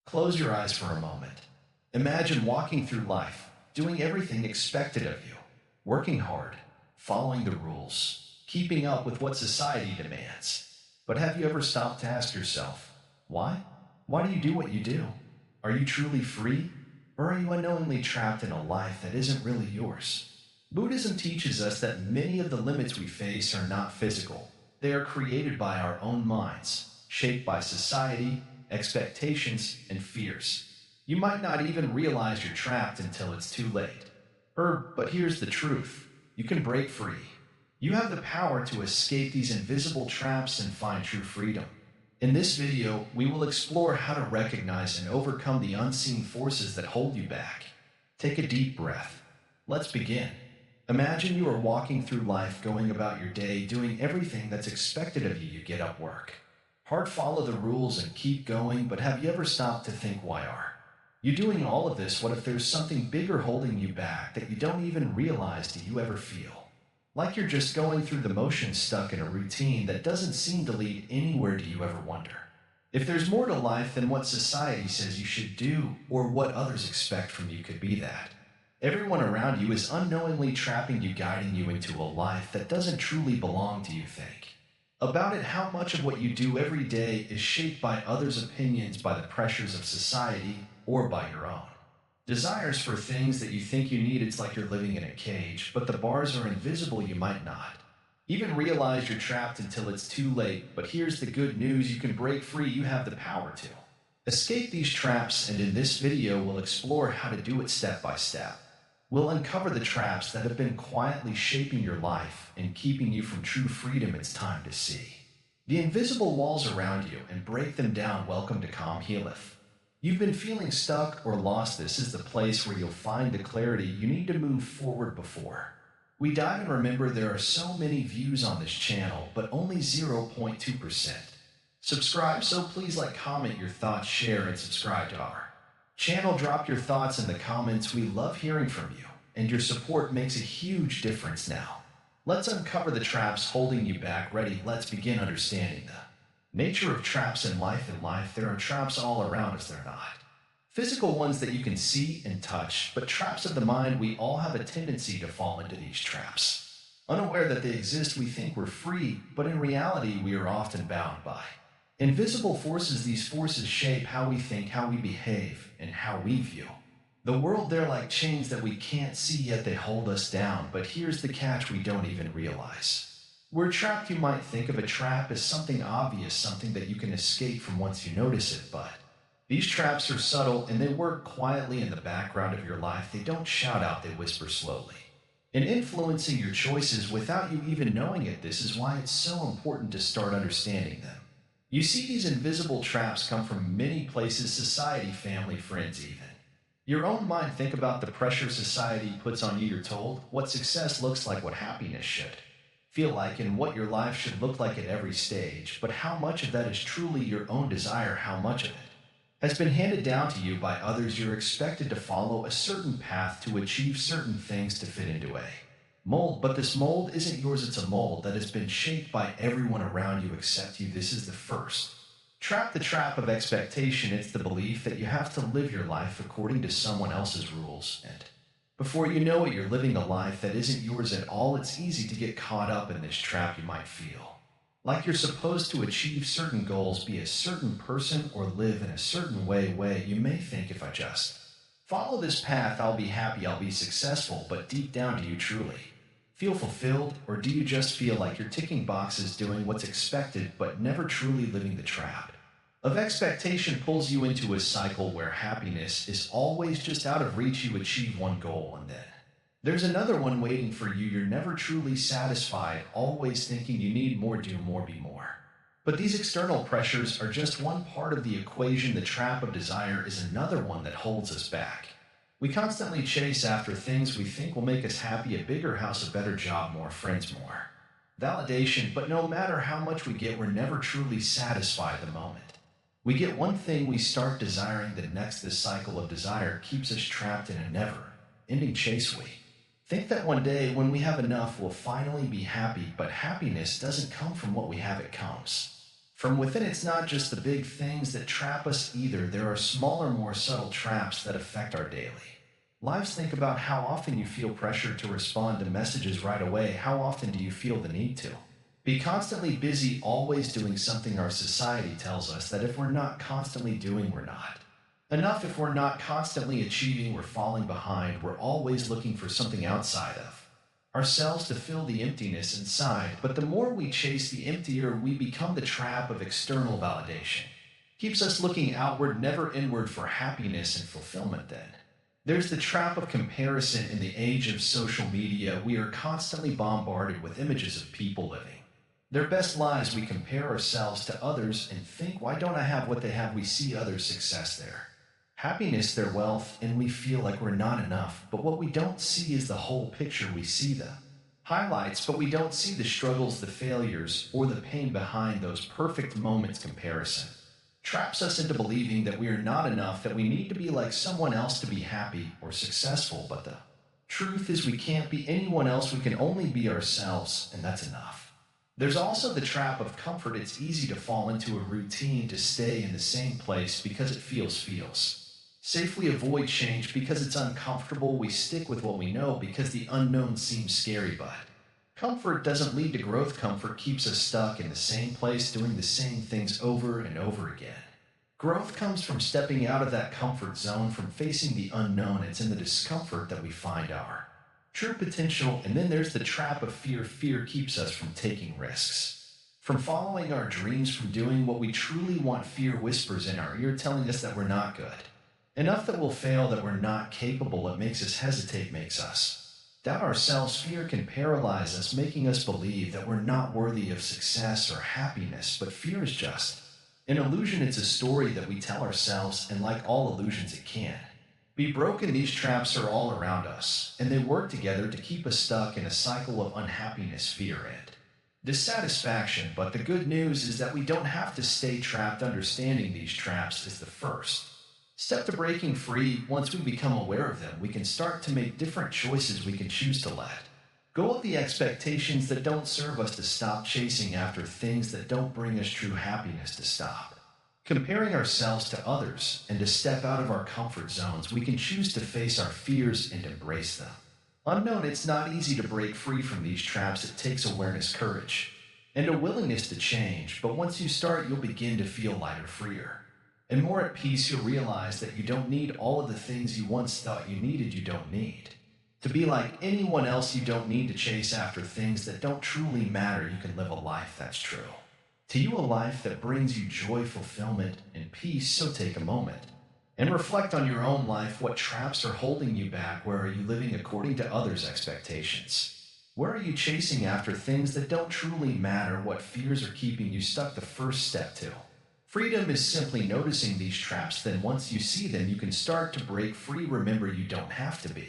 Close your eyes for a moment. Imagine walking through life, doing everything expected of you, working hard, following the rules, keeping up with what society demands. But have you ever stopped to ask yourself, why? Why do you do what you do? Are you truly free? Or are you unknowingly trapped in a life that isn't really yours? Buddhism teaches us that many of the limits we face are not physical. They are created by our own minds, shaped by society, expectations, and fears. You might not even realize you're trapped until it's too late. But here's the truth. You can break free. You have the power to escape these invisible traps and find true freedom. In this video, we will explore how to recognize and overcome the unseen forces that hold you back. Take a deep breath. Let's begin. Imagine you are walking through life, going about your day, doing everything that's expected of you. You get up, work hard, follow the rules, and keep going, but have you ever stopped to think, why are you doing all of this? What if there's something bigger holding you back that you don't even realize? Do you ever feel like you're just going through the motions, stuck in a routine that doesn't seem to lead anywhere? Do you ever wonder if there's more to life than what society says you should do, or what others expect from you? Could be that everyone around you is unknowingly trapping you, guiding you into a life that doesn't truly belong to you. Think about it. How much of what you do every day is shaped by others' opinions, by the pressures of society, or by your own desires for things that you think you need? It's like you're living in a cage, but the bars are invisible. You might not even realize you're trapped until it's too late. But here's the good news. You can break free. You have the power to escape these traps, and in this video, we'll explore how to do it step by step. We'll uncover the traps that have been quietly shaping your life and keeping you from true freedom. It's time to see the invisible walls around you and break them down. Welcome to Calm Healeth. You've been feeling stuck or lost. This is the place where you'll find the clarity you need to move forward. Before we dive in, remember there are so many views on this channel, but only 0.2% subscribe. So please like, comment your thoughts, share, and subscribe to our channel. Drop your thoughts in the comments. We love hearing from you, and your support makes a huge difference. Now, let's uncover the traps holding you back. Ready? Let's begin understanding the nature of traps in life. There are traps all around us. They're not physical ones that you can see and touch, but traps of the mind. We all have a tendency to fall into these traps. Unaware that they exist, we think we're free, but in reality, we are often bound by invisible forces. These forces shape how we think, how we behave, and how we view the world. They're like chains that we can't see, yet they hold us down. But here's the catch. We don't even realize we're trapped. You might think of a trap as something obvious, something that you can escape from once you notice it. But these traps are subtle, and they work quietly in the background of your life. They don't shout out, they whisper slowly and influencing your choices without you even knowing it. This is why it's so important to start understanding them. You see, these invisible traps come from many places: society, family, friends, even your own mind. Think about the pressure society puts on you. You're told what success looks like, what happiness should feel like, and what your life should look like at every stage. But how much of that is truly your own desire? How much of it has been handed down to you by others? You're expected to follow a certain path, to achieve certain things, to fit into a mold. But this mold isn't yours. It's a mold that has been shaped by everyone around you except you. This is the first trap, the trap of expectation. It's the belief that you have to live your life according to someone else's rules, and before you know it, you're living a life that isn't yours at all. It's easy to get caught up in this trap. You might feel like you're supposed to achieve certain goals, be a certain person, or live in a certain way. You may think, if I just follow this path, I'll be happy, I'll be successful. But deep down, do you truly feel fulfilled, or do you just feel like you're ticking boxes, doing what's expected, but never truly living? The trap of expectation pulls you into a cycle where happiness is always just out of reach. You achieve one goal, and then there's another one waiting for you. You're never truly satisfied, always thinking you need more, do more, be more. But these external pressures are just one part of the equation. The trap of desire is another one that holds us back. We constantly chase after things we think will make us happy: a bigger house, a better job, more friends, more validation. But no matter how much we get, we're never truly satisfied. The moment we get one thing, we start desiring the next. This cycle of desire keeps us trapped in a never-ending chase. We think that one day, when we have enough, we'll finally be happy. But happiness doesn't come from what we have. It comes From within, it's not just the big things that trap us either. There are smaller, more subtle traps that affect our daily lives. Think about how often you feel pressure to respond to messages right away. How often do you feel the need to be constantly busy, always doing something? Our society tells us that if we're not constantly doing, we're not enough. If we're not constantly achieving, we're falling behind. We're always looking for something outside of ourselves to fill the emptiness inside. But the more we chase, the emptier we become. The trap of external validation keeps us looking outward, never inward, for happiness and fulfillment. Then there's the trap of comparison. In the age of social media, we are constantly bombarded with images of people living their best lives. We compare ourselves to others and think, why don't I have what they have? We see others' success, their happiness, their wealth, and we feel like we're not enough. But what we don't see is the whole picture. We see the highlights, but we don't see the struggles, the failures, or the pain behind those perfect moments. Comparison traps us into believing that we are not enough, that we need to be like someone else to be happy or successful. But the truth is, we can't be anyone else. We can only be ourselves, and that's enough. There's also the trap of comfort. It's easy to fall into a routine, to stay in the same place because it feels safe. We avoid change because it's uncomfortable. We stick with what we know because the unknown seems scary. But comfort doesn't lead to growth. Comfort keeps us stuck in the same place, doing the same things over and over again. Growth comes from stepping out of that comfort zone, from facing the unknown. It's in the discomfort that we find our true potential. And then there's the trap of fear. Fear keeps us from taking risks, from following our dreams, from doing what we truly want. Fear whispers in our ear, telling us that we're not good enough, that we'll fail, that we're not capable. It makes us hesitate, makes us doubt ourselves. Fear can paralyze us, making us believe that we're not worthy of success or happiness. But fear is just an illusion. It's a story that we tell ourselves, and like all illusions, it can be broken. These traps are all around us, and they work together to keep us stuck in a cycle of unhappiness, fear, and dissatisfaction. But the good news is that we don't have to stay trapped. Understanding these traps is the first step to breaking free. Once we become aware of them, we can start to make different choices. We can choose to let go of the expectations that don't serve us, to stop chasing after things that don't bring us true happiness, to stop comparing ourselves to others, and to step out of our comfort zones. We can choose to face our fears and embrace them. Unknown, it's not easy to break free from these traps. It takes awareness, courage, and a willingness to change. But once you start, you'll begin to feel lighter, freer, and more at peace. You'll realize that you don't need all of the things you once thought you needed. You don't need to be like anyone else. You don't need to chase after things that don't truly matter. You can live a life that's true to you, a life that brings you joy, fulfillment, and peace. So take a moment and reflect on your own life. What traps are holding you back? Where are you living according to others' expectations? Where are you chasing after things that don't truly matter? What fears are keeping you stuck? The first step to freedom is simply noticing these traps. Then once you see them, you can start to break free. Remember, you don't have to be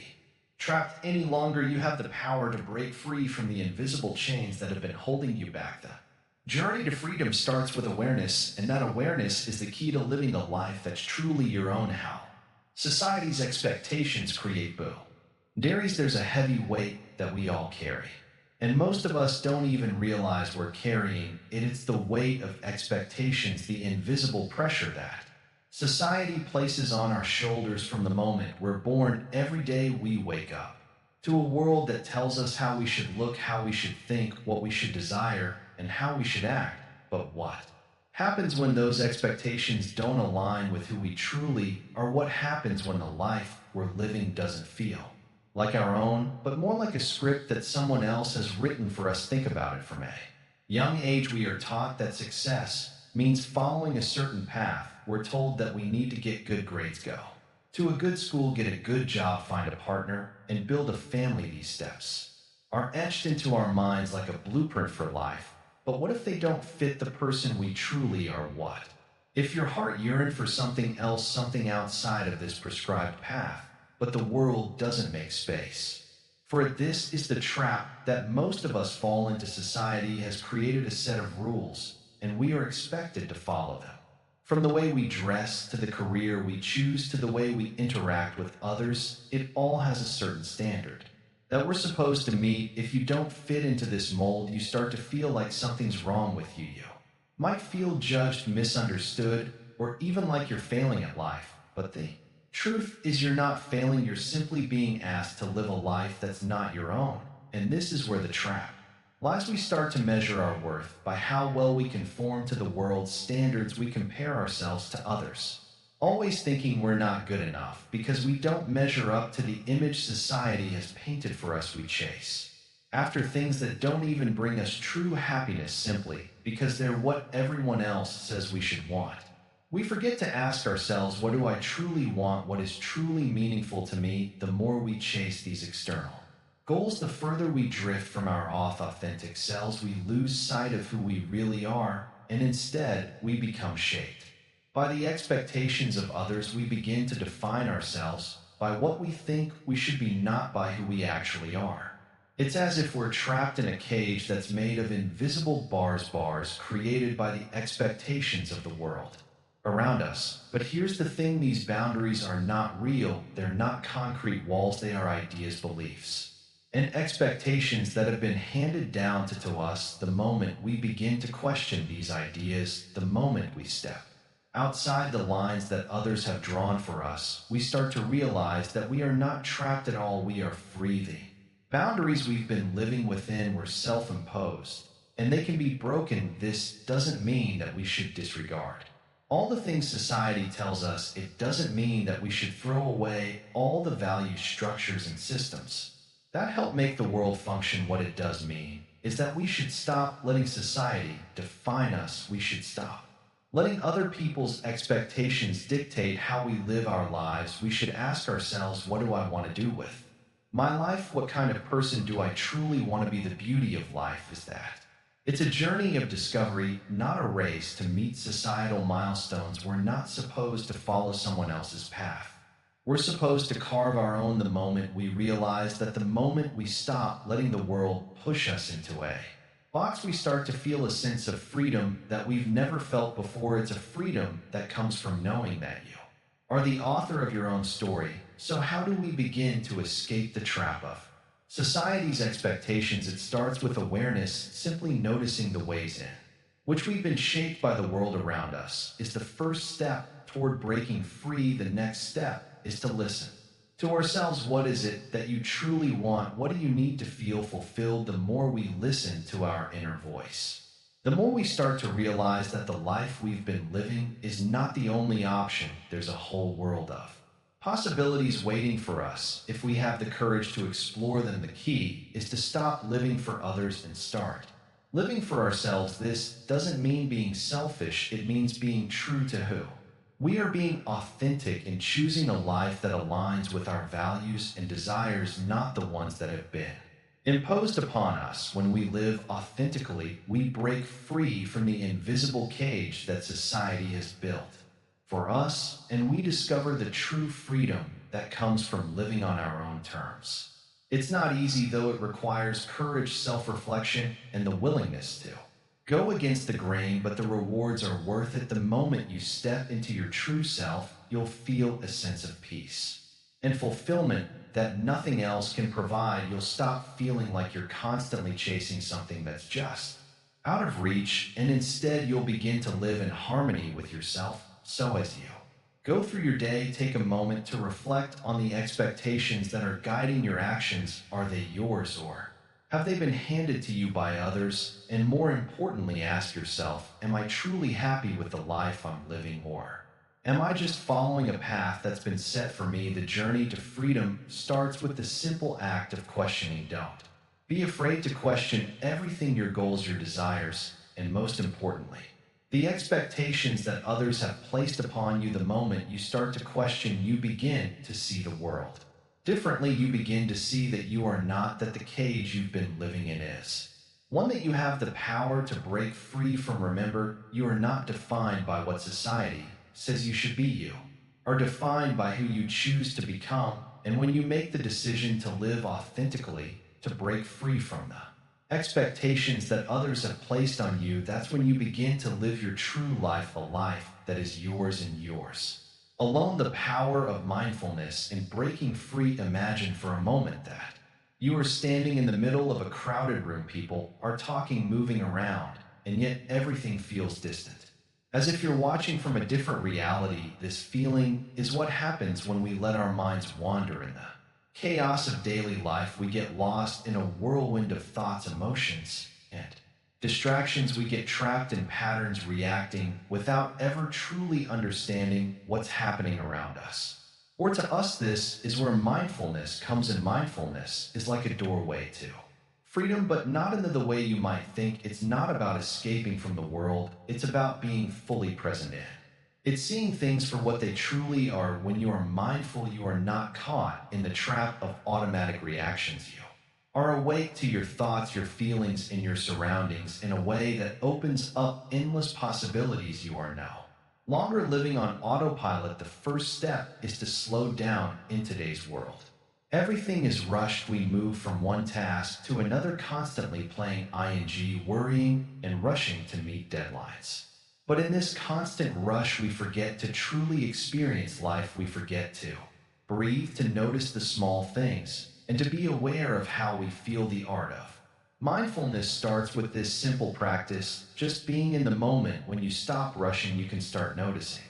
trapped any longer. You have the power to break free from the invisible chains that have been holding you back. The journey to freedom starts with awareness, and that awareness is the key to living a life that's truly your own. How society's expectations create boundaries. There's a heavy weight that we all carry, and most of us don't even realize we're carrying it. It's the weight of expectations, the invisible pressure that society places on our shoulders from the moment we're born. Every day we wake up to a world that tells us how we should look, how we should think, what we should desire, and how we should act. But what happens when those expectations don't align with who we truly are? What happens when the life we're living doesn't feel like our own, but more like a script that someone else has written for us? Think about it. From a young age, we are taught that success means following a certain path. We're told that we need to get good grades, go to a good school, get a good job, find a partner, and build a family. These steps are etched into our minds like a blueprint for life. But what if they don't fit the person we truly are? What if your heart yearned for something else, something outside of this prescribed path, but the world doesn't make space for it? This is the trap that most of us fall into. Society has created a set of rules, and we are expected to follow them. From the way we dress, to the career we choose, to the way we interact with others, it all has a certain standard that we're supposed to meet. If you don't fit into this mold, you start to feel like something's wrong with you. You might feel judged, misunderstood, or even like you're failing at life. But the truth is, you're not failing, you're simply being asked to live a life that's not your own. And this is where the trap lies. We start to measure our worth by how well we conform to the world's standards. We compare ourselves to others, always thinking we're not good enough because we don't measure up to the image society has painted for us. We chase after things that don't even bring us true happiness simply because they're what everyone else says we should want. We forget to ask ourselves, what do I truly want? What is truly meaningful to me? The more we chase these external goals, the further we drift from our authentic selves. We lose sight of who we really are, and instead, we become shaped by the expectations of others. We begin to define ourselves by what we think we should be, not by who we actually are. It's as if we're trapped in a cage that's made of invisible bars created by the expectations of the world around us. But here's the thing, these boundaries are not real. They're not concrete walls, they are ideas, beliefs, and expectations that have been handed down to us. The moment we begin to question these ideas, the moment we step outside the lines that others have drawn for us, we start to realize that we are not trapped at all, we are free. The boundaries we've been living within were self-imposed, and they can be broken. This doesn't mean that we should disregard all the things society tells us. It doesn't mean that we should throw away all the value structures and systems that help make the world function. What it does mean is that we should stop letting society define us. We should stop letting other people's expectations dictate how we live our lives. We should ask ourselves, what do I want to do with my life? What kind of person do I truly want to be? The beauty of life is that it's a journey of discovery, not a race to meet societal milestones. We're not supposed to follow someone else's path. We're supposed to carve our own. The moment we realize that, the moment we stop letting the world push us into a box, we start to feel a sense of freedom that we've never felt before. It's a freedom that comes from knowing that you are the author of your own story. So how do we begin to escape the trap of society's expectations? It starts with awareness. Simply noticing the ways in which we've been shaped by the world around us is the first step toward breaking free. The next step is to listen to ourselves. What is it that you truly want? What do you need to feel fulfilled? The more we listen to our inner voice, the more we start to realize that the life we've been living is not the only option. There's a whole world of possibilities waiting for us if we have the courage to explore them. The key is to stop living for others and start living for ourselves. This doesn't mean being selfish, it means being true to who we are, being authentic and choosing a life that aligns with our values and desires, not the ones that have been imposed upon us. When we live authentically, we break free from the invisible cage that society has built for us, and we discover the true freedom that comes from living on our own terms. It's not easy, though. It requires courage, self-reflection, and the willingness to go against the grain, but the rewards are worth it. The moment you step into your true self, you'll feel a sense of peace and fulfillment that nothing else can provide. You'll stop feeling like you're constantly chasing something that's just out of reach, and instead you'll begin to live in harmony with yourself. So as you go through your day, take a moment to reflect on the expectations that are guiding your actions. Are they yours, or have they been handed to you by others? And more importantly, ask yourself, am I truly happy with the life I'm living, or am I just following a path that's been set for me? The journey to freedom starts with the simple act of questioning. Don't be afraid to question everything: your goals, your desires, and most importantly, the expectations that others have placed upon you. The moment you start to question, you begin to see the world differently. You begin to see that you are not, that the cage you've been living in is one that you have the power to break free from. Remember, you are not defined by what society says you should be. You are defined by who you choose to become. And when you make the decision to live authentically, to break free from the expectations that others have placed on you, that's when you begin to live your true life, a life that is yours and yours alone. The power of mindfulness in breaking free. Imagine for a moment that you are standing in the middle of a crowded room. People are talking, moving around, and yet everything feels distant. As if you're watching from a different reality, this feeling is what happens when we let our minds wander in the chaos of daily life. We get lost in a whirlwind of thoughts, emotions, and distractions. We get trapped in patterns, reacting without ever truly understanding what's happening around us. Or to us, this is where mindfulness comes in. Mindfulness is like a doorway to freedom, but not in the way you might think. It's not about escaping from the world, it's about being fully present in. It's seeing things for what they truly are. When you are mindful, you are not caught in the trap of automatic reactions. You are awake to your thoughts, your feelings, and your surroundings in a way that opens up endless possibilities. You are no longer living on autopilot. The first step is to slow down in today's world. Everything is rushed. We move from one task to another, constantly playing ing, worrying, and rushing to meet deadlines. But in this constant rush, we forget to truly experience life. We forget to breathe, to notice the small things, and to be aware of how we feel. The art of mindfulness starts with this simple practice, just being in the moment. When you stop rushing, you can start noticing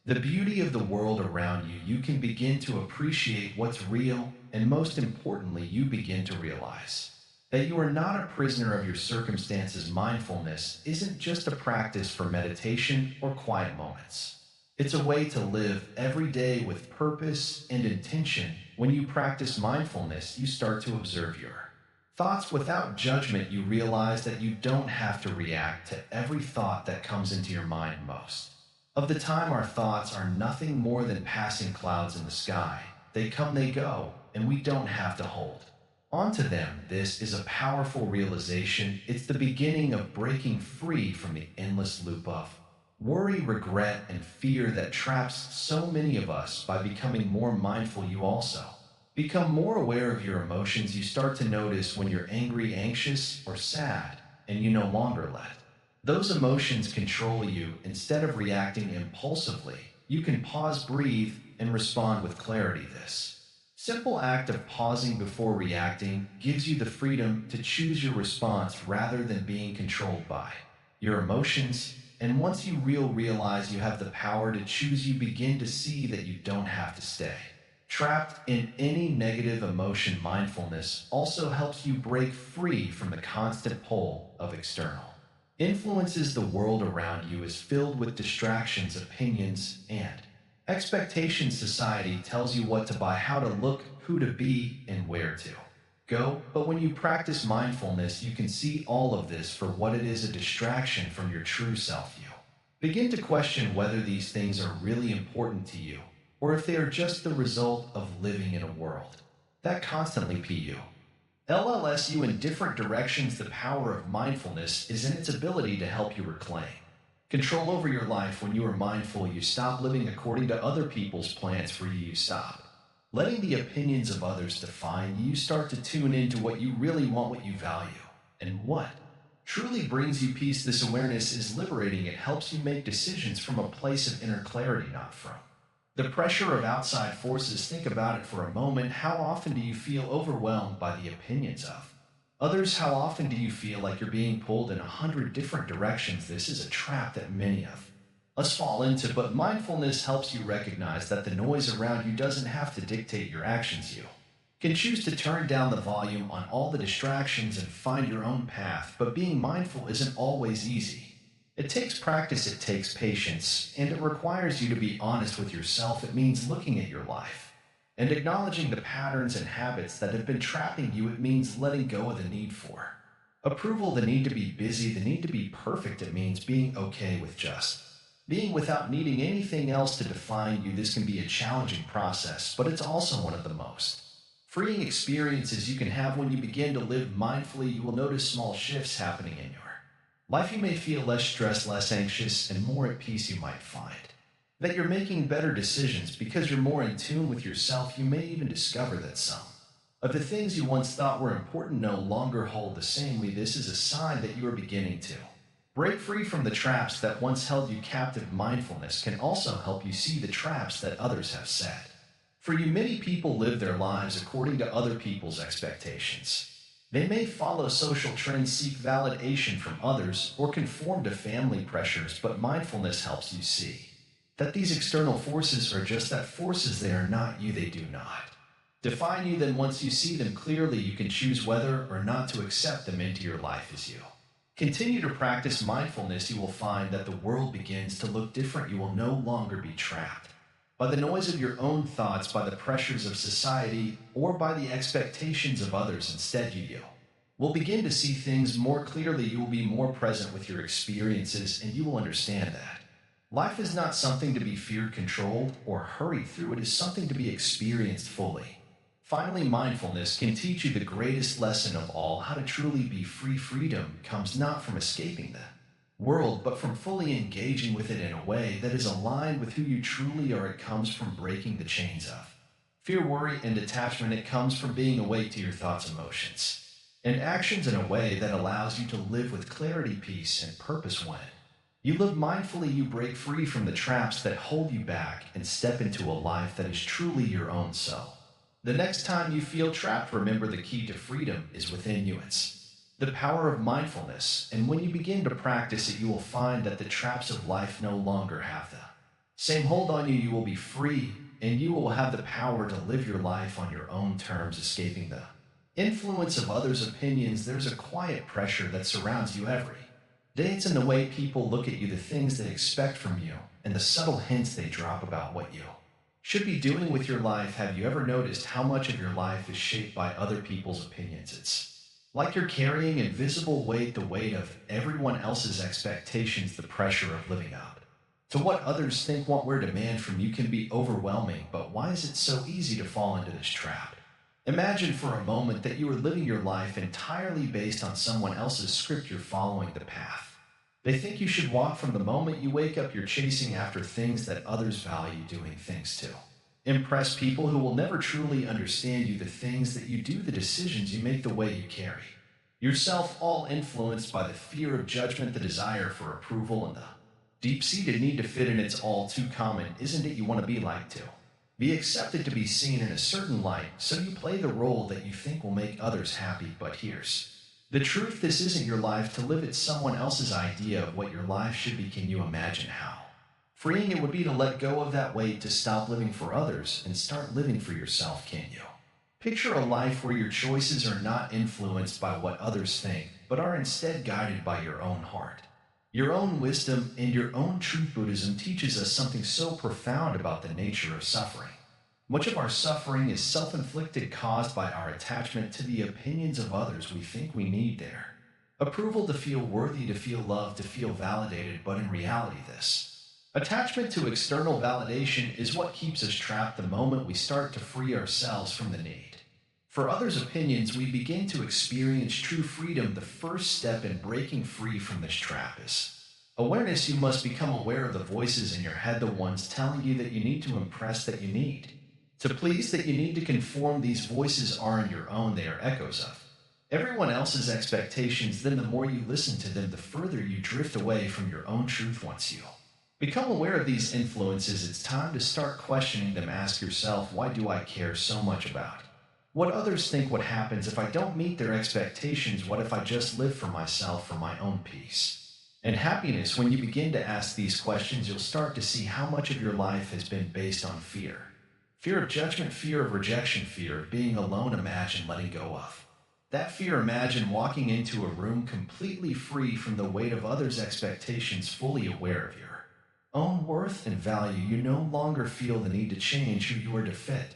the beauty of the world around you. You can begin to appreciate what's real, and most importantly, you begin to realize that you are not a prisoner of your circumstances. Mindfulness isn't just a practice for meditation or quiet moments. It's a way to live every day with purpose and intention. When you practice mindfulness, you start to observe your thoughts without judgment. You realize that you don't have to react to every thought that comes into your mind. Most of the time, our thoughts are nothing more than passing clouds in the sky. They come, they go, and we don't have to hold onto them. This is a powerful realization. It's the beginning of breaking free from the endless loop of worry, regret, and fear that traps so many of us. By becoming more mindful, you also become more aware of your emotions. You start to notice when you're angry, anxious, or sad, and you no longer let those emotions control you. Instead of reacting impulsively, you can pause, breathe, and respond with clarity. This simple act of pausing before reacting gives you the freedom to choose your response rather than being controlled by your emotions. And once you realize you have the power to choose, you begin to see that you don't have to stay trapped in any negative emotion. Mindfulness also helps you break free from the constant pull of external influences. The world around you is filled with distractions, opinions, and expectations. Society tells you what to buy, how to look, who to be, and where to go. But when you practice mindfulness, you can see all of this for what it is: a distraction from your true self. You begin to question whether these things are really important to you, or if they are just the result of living in a world that constantly pulls you in different directions. The power of mindfulness is in its ability to help you reclaim control over your life. When you are mindful, you stop living according to other people's plans for you. You stop letting the opinions of others define you. You start to tune into what you really want, what you value, and what truly brings you peace. This awareness is liberating. It helps you make decisions from a place of inner clarity, not from the pressure of outside forces. Think about it for a moment. How often do you feel overwhelmed by the opinions of others? How often do you feel like you're being pulled in 100 different directions? This is a trap that many of us fall into, but mindfulness helps you recognize that the noise around you doesn't have to dictate your actions. You can choose to turn down the volume on all the distractions and find your own path. But being mindful isn't always easy. It takes practice, it takes patience, and it requires you to be honest with yourself. It means looking at your life and acknowledging the patterns and habits that have been trapping you. It means letting go of the need for approval, the need to be busy, the need to be perfect. It means being okay with just being without needing anything else to define you. This can be a challenging process, but it's also one of the most freeing experiences you can have. When you begin to live mindfully, you will notice small shifts happening in your life. You may feel less stressed, less anxious, and more at peace. You might find that you're making better decisions because you're more in tune with yourself. You may even discover that some of the things you once thought were important no longer hold the same weight. This is a sign that you are beginning to break free from the traps that once held you captive. Mindfulness can also help you see the traps that others have set for you. Many people live their lives according to other people's expectations. They may follow social trends, seek validation from others, or conform to family pressures, but mindfulness helps you see that these external forces are just that forces. They are not you, they do not define you. Then once you see them clearly, you can choose whether or not to accept them into your life as you continue to practice mindfulness. You will find that the world begins to look different. You will no longer be trapped by the noise of your own thoughts, by the pressures of society, or by the expectations of others. Instead, you will begin to see things more clearly. You will be more present with your experiences, and you will understand that life is not something to be feared, controlled, or hurried through. It is something to be experienced fully. Finally, mindfulness can teach you the greatest lesson of all: how to truly be free. Freedom comes not from escaping the world, but from fully engaging with it in a way that is aligned with who you truly are. It comes from breaking the chains of fear, worry, and attachment. It comes from being awake to your thoughts, emotions, and actions in a way that allows you to live with clarity, peace, and purpose. When you live mindfully, you break free from the traps that hold you back and step into a life that is truly your own. So, the next time you feel trapped, remember the key to freedom is within you. It's the power of mindfulness, and when you begin to practice it, you will find that the traps of life no longer have the same hold on you. You will be free, and you will have the power to live your life on your own terms, escaping the influence of others' opinions. There's a quiet pressure that surrounds you every day. It's in the way people look at you, the things they expect from you, and the subtle hints they drop about what you should be doing with your life. Have you ever noticed how much of your life is shaped by other people's opinions? It's like you're carrying invisible weight, the weight of everyone else's expectations, the pressure of living up to what others think, want, or demand from you can be overwhelming. But why is it so easy to fall into this trap? Imagine for a moment that you are living your life entirely based on someone else's script. You're following the path they think you should walk. From the moment you wake up, you're chasing after things that others value, doing things to impress people who will never truly understand you, the things that you do, the decisions you make, the way you carry yourself, all influenced by the fear of judgment, the desire for approval, and the deep-seated need to fit in. It's all too common, isn't it? You want to be liked, to be accepted, to be seen in a certain light, so you play the role that you think will make others happy. But here's the truth: this isn't your life to live. It's someone else's idea of what your life should be. Can you imagine how freeing it would be to let go of that weight, to stop living for others and start living for yourself? Can you picture a life where your choices are not influenced by what others think, but are instead guided by your own heart, your own wisdom, and your own truth? Buddhism teaches us something so profound about the nature of suffering. Much of our suffering is self-inflicted, caused by our attachment to the opinions of others. We think we need their approval to feel worthy, to feel loved, to feel validated. But in reality, this attachment to external validation is what keeps us trapped. The moment we start to free ourselves from the need for others' opinions, we begin to experience true freedom. The first step in breaking free from this trap is awareness. You must become aware of the voices in your head, the ones telling you that you need to impress, that you need to please, that you need to conform. These voices aren't your own. They are echoes of everyone else's expectations. Then the more you listen to them, the further you drift away from your own truth. Once you become aware of these influences, it's time to start questioning them. Ask yourself, why do I care so much about what others think? What happens if I don't meet their expectations? What if I just live for myself, for my own peace and happiness? When you begin to ask these questions, you'll start to see how much of your life has been based on fear. Fear of judgment, fear of rejection, fear of being alone. Imagine letting go of that fear. Imagine walking into a room completely free from the weight of others' expectations, fully aware of your own worth and value. You no longer feel the need to change who you are, to fit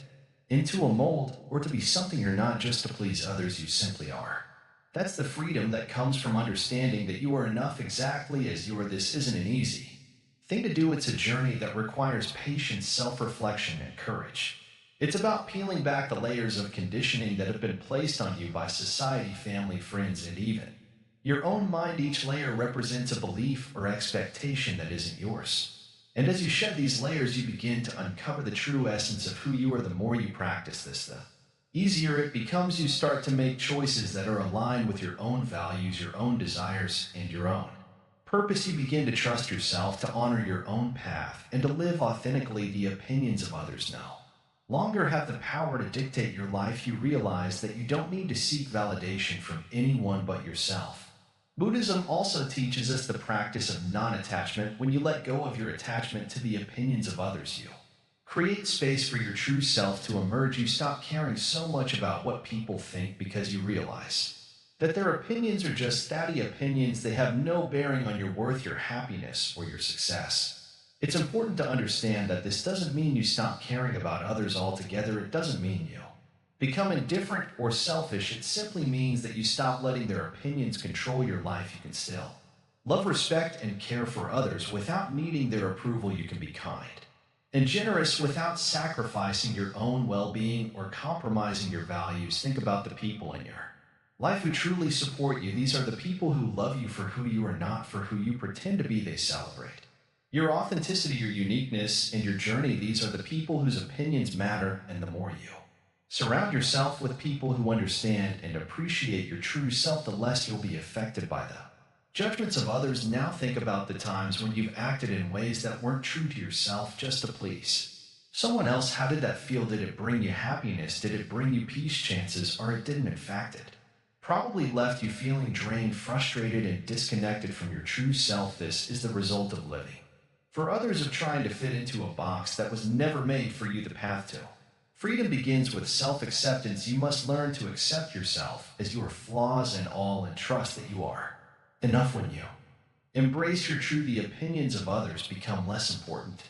into a mold, or to be something you're not just to please others. You simply are. That's the freedom that comes from understanding that you are enough exactly as you are. This isn't an easy thing to do. It's a journey that requires patience, self-reflection, and courage. It's about peeling back the layers of conditioning that have been placed on you by society, family, friends, and even your own mind. Each layer represents a belief or expectation that isn't yours. And as you shed these layers, you begin to uncover the true essence of who you are. The more you practice this, the easier it becomes. You start to make choices that are aligned with your own values, your own desires, and your own purpose. You begin to trust yourself, to honor your own path, and to live authentically. The opinions of others, no longer have the power to dictate your life, you realize that you don't need to seek validation from anyone but yourself. Buddhism also teaches us the practice of non-attachment. When you let go of your attachment to the opinions of others, you create space for your true self to emerge. You stop caring so much about what people think because you realize that their opinions are just steady opinions. They have no bearing on your worth, your happiness, or your success. It's important to understand that this doesn't mean you stop caring about others altogether. It doesn't mean you become indifferent or selfish. It simply means that you stop letting their opinions control your life. You can still love, respect, and care for others without needing their approval. You can be kind and generous without sacrificing your own well-being or compromising your values. Think about the people in your life who truly support you. These are the people who love you for who you are, not for who you pretend to be. They celebrate your authenticity, your uniqueness, and your journey. These are the people whose opinions matter, and the more you surround yourself with people who understand and appreciate your true self, the less you'll be affected by the judgments of others. Now think about the times when you've acted in ways that weren't true to yourself just to please someone else. How did that feel? Did it bring you happiness? Did it bring you peace? Chances are it didn't. In fact, it probably left you feeling drained, frustrated, and disconnected from your true self. This is the result of living for others, of trying to fit into a box that was never made for you. The path to freedom begins with self-acceptance. You must learn to accept yourself as your flaws and all, and trust that you are enough. When you embrace your truth, the opinions of others become less important.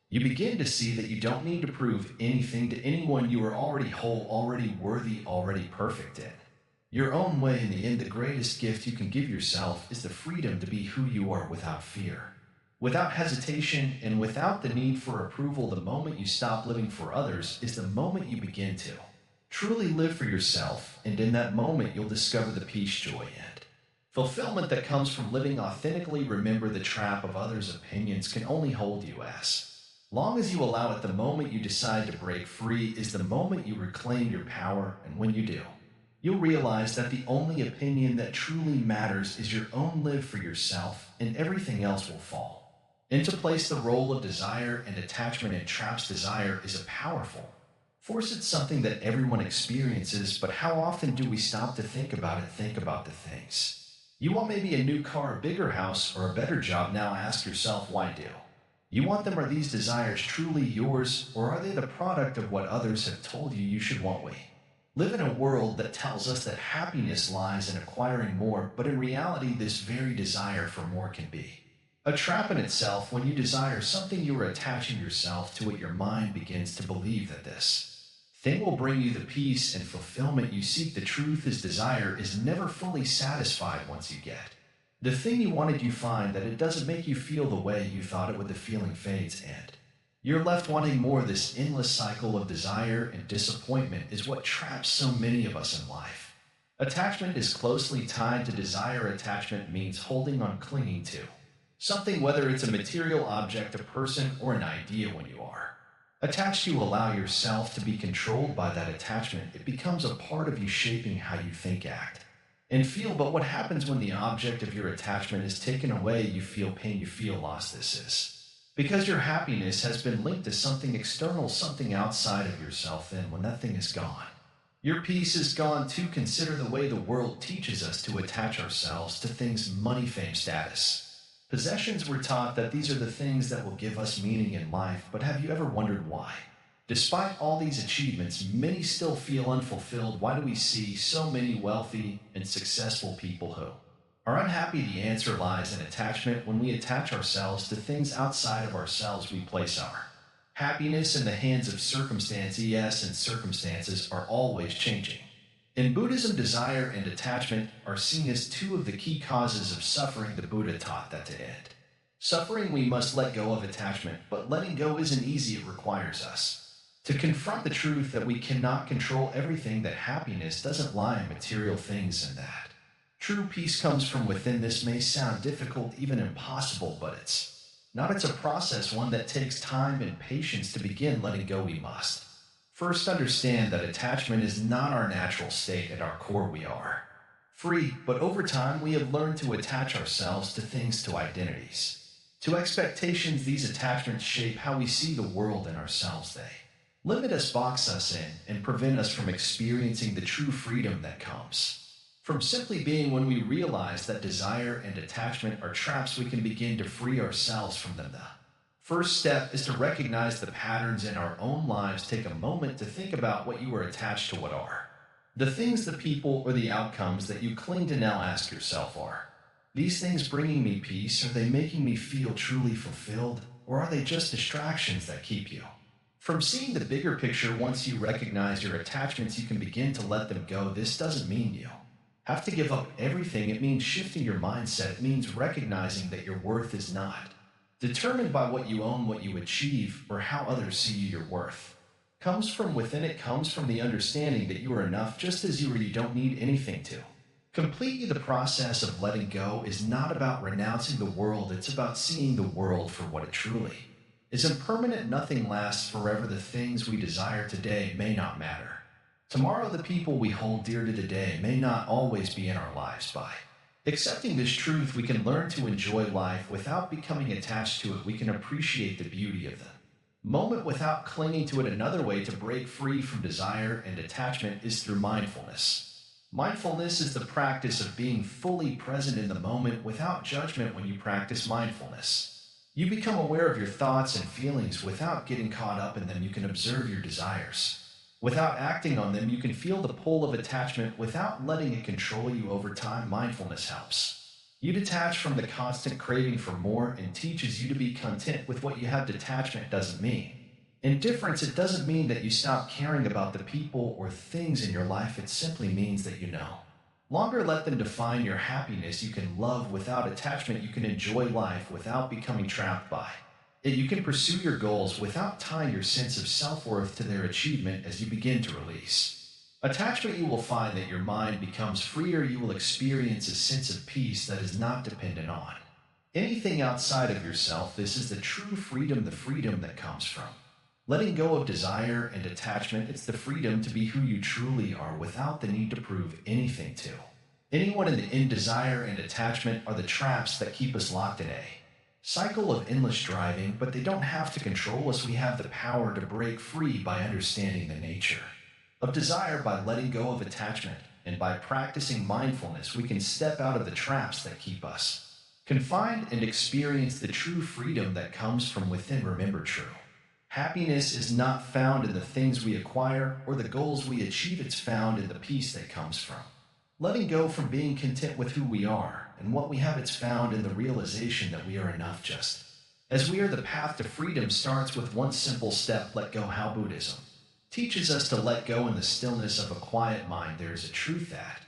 You begin to see that you don't need to prove anything to anyone. You are already whole, already worthy, already perfect in your own way. In the end, the greatest gift you can give yourself is the freedom to be who you are without fear, without hesitation, and without the need for approval. The moment you stop living for others is the moment you begin to truly live for yourself, and in that moment you'll discover the peace, joy, and fulfillment that comes from living authentically. Remember, the trap of others' opinions can only hold you as long as you allow it. The moment you decide to break free is the moment you reclaim your power, and when you do, you'll realize that the only opinion that truly matters is your own. Live for yourself, and everything else will fall into place. The role of desire and attachment entraps. Desire is a powerful force. It's something that everyone experiences, but how often do we stop to think about it? Think about the things you want, maybe a new car, a bigger house, or a better job. Now ask yourself, why do you want them? Are these desires truly yours, or are they the product of what others have told you you should want? We live in a world that tells us that happiness lies in acquiring more, but in reality, this very desire for more can be a trap in itself. When you desire something, you are attaching yourself to it. Your mind begins to believe that this thing will bring you the peace and fulfillment you seek. The truth is, desire is never fully satisfied. Once you get the thing you wanted, you find that it doesn't make you feel the way you thought it would. The feeling fades, and you're left wanting more. This endless cycle of desire and disappointment is what traps so many of us in life. Attachment is closely tied to desire. Attachment means holding on, clinging to something, whether it's a material object, a person, or an idea. When you are attached, you allow yourself to be controlled by that attachment. It becomes a part of you, shaping how you think, act, and feel. But what happens when the object of your attachment is taken away? You feel pain, you feel lost. This is because your happiness has been linked to something external, something outside of yourself. Then when that thing is gone, your peace is gone too. Consider the way the world teaches us to attach ourselves to things: money, fame, status, possessions. We're taught that these are the things that will give us meaning in life. But have you ever wondered why, despite all these achievements, many still feel unfulfilled? Why do we see so many wealthy and successful people who are unhappy? The answer lies in attachment. When we attach ourselves to things outside of ourselves, we place our happiness in the hands of circumstance. Yes, and circumstances are always changing. In Buddhism, desire and attachment are seen as two of the key causes of suffering. The Buddha taught that to end suffering, we must let go of attachment. But letting go isn't easy. It requires us to confront the truth that we cannot control everything, that happiness doesn't lie in material things, and that true peace comes from within. This may sound difficult, even impossible, but it's not. It's a process, one that takes time and patience. To begin letting go, we must first understand that attachment is not our natural state. At our core, we are free, but over time we have learned to attach ourselves to things, to identities, to expectations. These attachments shape how we see the world and ourselves. They limit us, box us in, and prevent us from experiencing the true freedom that comes from simply being. When we realize that desire and attachment are traps, we can begin to free ourselves from them. The first step is to recognize the patterns in our own lives. Take a moment to think about what you are attached to. What are the things, the people, or the outcomes that you cling to now? Ask yourself, are these things bringing me peace? Are they making me feel truly fulfilled? Or are they just distractions that keep you from seeing the bigger picture? Once you recognize your attachments, you can begin to let them go. This doesn't mean you have to give up everything. It means shifting your mindset. It means recognizing that your worth is not determined by what you own, what you achieve, or how others see you. Your worth comes from within. It comes from the understanding that you are enough just as you are. You don't need anything to complete you. The process of letting go is not about renouncing the world. It's about seeing the world for what it truly is: impermanent. Nothing lasts forever. The things we desire today may not matter tomorrow. The people we hold dear to today may not always be in our lives. By accepting this truth, we can learn to enjoy life without becoming attached to it. We can appreciate the beauty of the moment without clinging to it. Another way to break free from desire and attachment is through mindfulness. Mindfulness is the practice of being fully present in the moment without judgment. When you practice mindfulness, you become aware of your thoughts and feelings without getting caught up in them. You can observe your desires without acting on them. You can feel the pull of attachment without letting it control you. Over time, mindfulness helps you detach from the constant craving for more and teaches you to be content with what you have. Detachment doesn't mean indifference. It doesn't mean that you stop caring about the people or things in your life. It simply means that you no longer let them define your happiness. You can love without attachment. You can enjoy life without becoming trapped by it. You can pursue your goals without tying your sense of self-worth to their achievement. As you begin to release attachment, you will find that your mind becomes freer. You will experience a sense of peace that is not dependent on anything outside of yourself. This is the true freedom, the freedom that comes from letting go of desire and attachment. It's the freedom to be who you truly are without the need to prove anything to anyone. In desire and attachment are the traps that keep us locked in a cycle of endless driving, but they don't have to control us. We have the power to break free by understanding the nature of desire, by letting go of attachment, and by practicing mindfulness. We can step out of the traps that keep us confined and experience the true freedom that comes from within. Remember, true happiness is not found in the things we acquire or the goals we achieve. It's found in the peace that comes from letting go, from being content with who we are and what we have. It's found in the realization that we are enough just as we are. The path to freedom starts with one simple step: let go. How Buddhism teaches us to let go in the stillness of a quiet mind. There is a truth that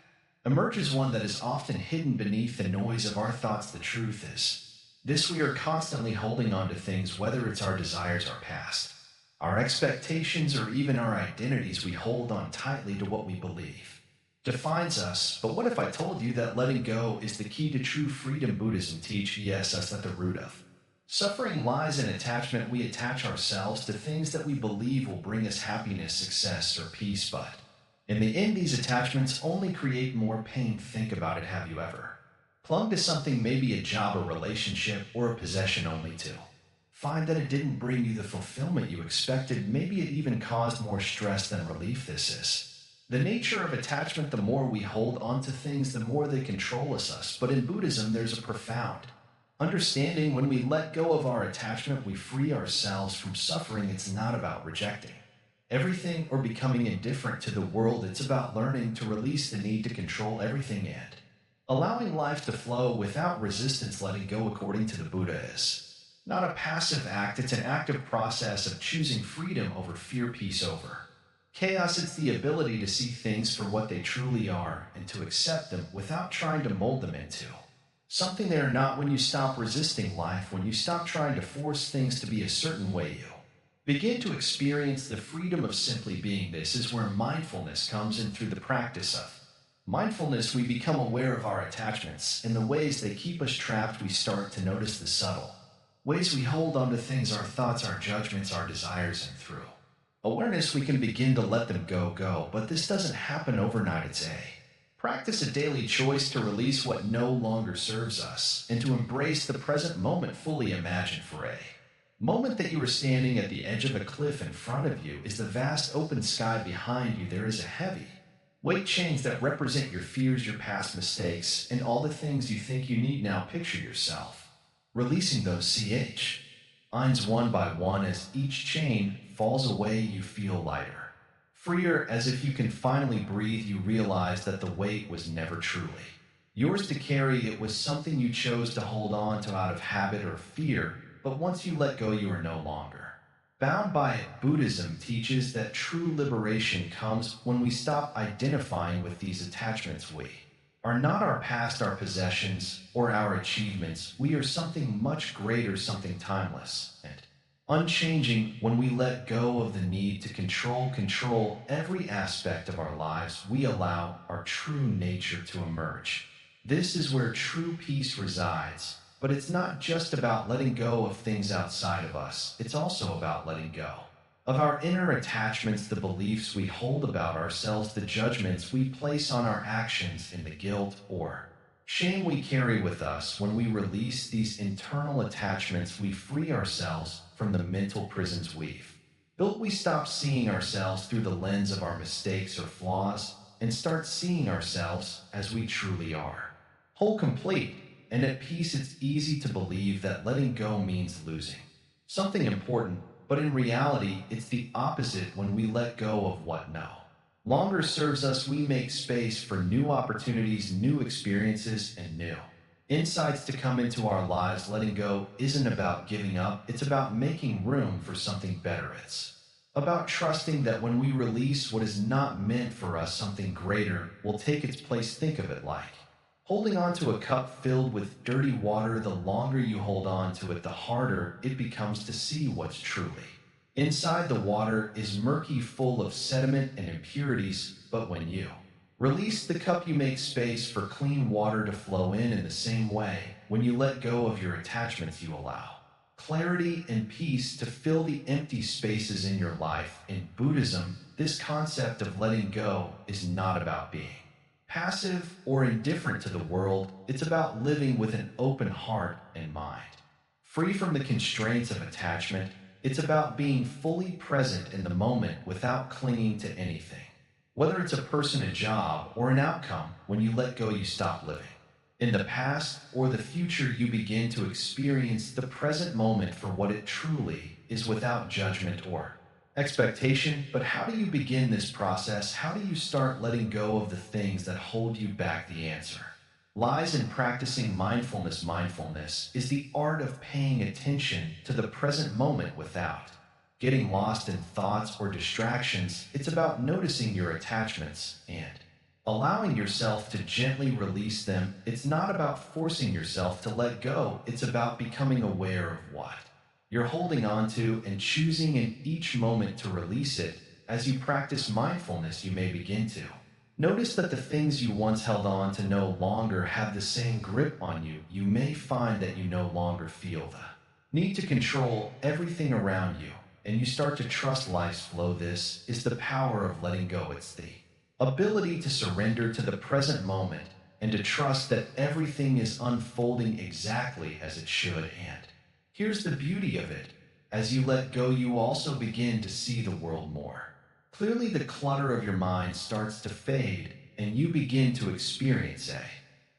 emerges, one that is often hidden beneath the noise of our thoughts. The truth is this: we are constantly holding on to things, whether it's our desires, our past, our expectations, or even our identities. We hold on tightly to what we believe defines us. But what if I told you that letting go is the key to true freedom? Buddhism teaches us that the root of suffering lies in attachment. We attach ourselves to things that we believe will bring us happiness, success, or peace, but in the end, these attachments only create more pain. Think about it. Have you ever clung to something, maybe a job, a relationship, or a possession, only to find that it didn't bring you the fulfillment you expected? Maybe it even caused more stress than relief. This is the nature of attachment. The more we hold on to things, the more they control us. But in Buddhism, there's a profound understanding. When we let go of our attachment, we free ourselves from suffering. It's not about rejecting everything or becoming indifferent to the world. It's about learning to release the need to control everything and allowing life to flow without resistance. Letting go, according to the Buddha, is not a passive act. It's an active process of choosing freedom over fear, peace over chaos. It's the ability to see things for what they truly are and to accept them without trying to mold them into something they are not. When you stop resisting life, when you stop trying to force things to be a certain way, you begin to experience the freedom of simply being. This is where mindfulness comes in. Through the practice of mindfulness, we become aware of our attachments and the ways they keep us trapped. We start to notice the subtle ways we hold on to things, our thoughts, our judgments, our desires, and through awareness, we can begin to let them go. But this doesn't happen overnight. It's a practice, a daily choice to release what no longer serves us and to embrace the present moment fully. Imagine for a Moment that you are standing at the edge of a cliff in front of you is the vast open sky behind you. There is a heavy weight chains that represent your fears, your past mistakes, and all the things you think you need now. Picture yourself releasing those lines one by one. As each chain falls away, you feel lighter, freer, as if you can finally breathe. You realize that the weight was never truly yours to carry. It was something you chose to hold on to out of habit or fear, but once you let go, you are no longer bound by it. Buddhism teaches that true liberation comes when we stop identifying with these attachments. We are not our past, our possessions, or our achievements. We are something much greater, something timeless and unchanging. When we let go of the need to control every aspect of our lives, we allow our true nature to emerge. This is where true peace resides. But it's not just about letting go of things outside of us. It's also about letting go of our inner attachments, the beliefs we hold about ourselves, the judgments we place on our actions, and the guilt or shame we carry with us. When we release these internal attachments, we free ourselves from the mental prisons we've built. We stop seeing ourselves through the lens of our mistakes or flaws and start seeing ourselves as we truly are, whole, complete, and at peace. It's easy to believe that letting go means losing something important, but in reality, it's the opposite. When we let go of what no longer serves us, we make space for new opportunities, new experiences, and new insights to come into our lives. Letting go isn't about giving up, it's about making room for something better. It's about trusting that when we release what is not meant for us, something greater will take its place. Think of it like holding on to a cup filled with dirty water. The longer you hold on to it, the harder it becomes to see what's truly inside. The water is murky, full of sediment and impurities, but when you release the cup, you make space for clean water to flow in. In the same way, when you let go of your attachments, you allow clarity and peace to fill the empty spaces in your life. In Buddhism, this concept of letting go is not about being passive or indifferent to the world. It's about living with an open heart and mind, free from the constraints of attachment. It's about being fully present in the moment without clinging to anything, whether it's a person, a job, or an outcome. When you let go, you stop living in the past or the future. You begin to experience the present moment for what it truly is, without judgment or expectation. But how do you begin this process? How do you start letting go of the things that hold you back? The answer lies in practicing mindfulness. Mindfulness is the art of paying attention to the present moment without getting lost in thoughts or distractions. It's about noticing your attachments and allowing yourself to gently release them. It's not about forcing yourself to let go. It's about becoming aware of what you're holding on to and choosing in each moment to release it. As you practice mindfulness, you may begin to notice that the things you once held on to no longer have the same grip on you. You may find that you no longer feel the need to control everything around you, and you start to trust life's flow. This is the power of letting go. It's the ability to surrender to the present moment and to trust that everything is unfolding exactly as it should. And here's the beauty of it: as you let go, you also begin to see the world more clearly. The clutter of your mind starts to fade, and you begin to experience a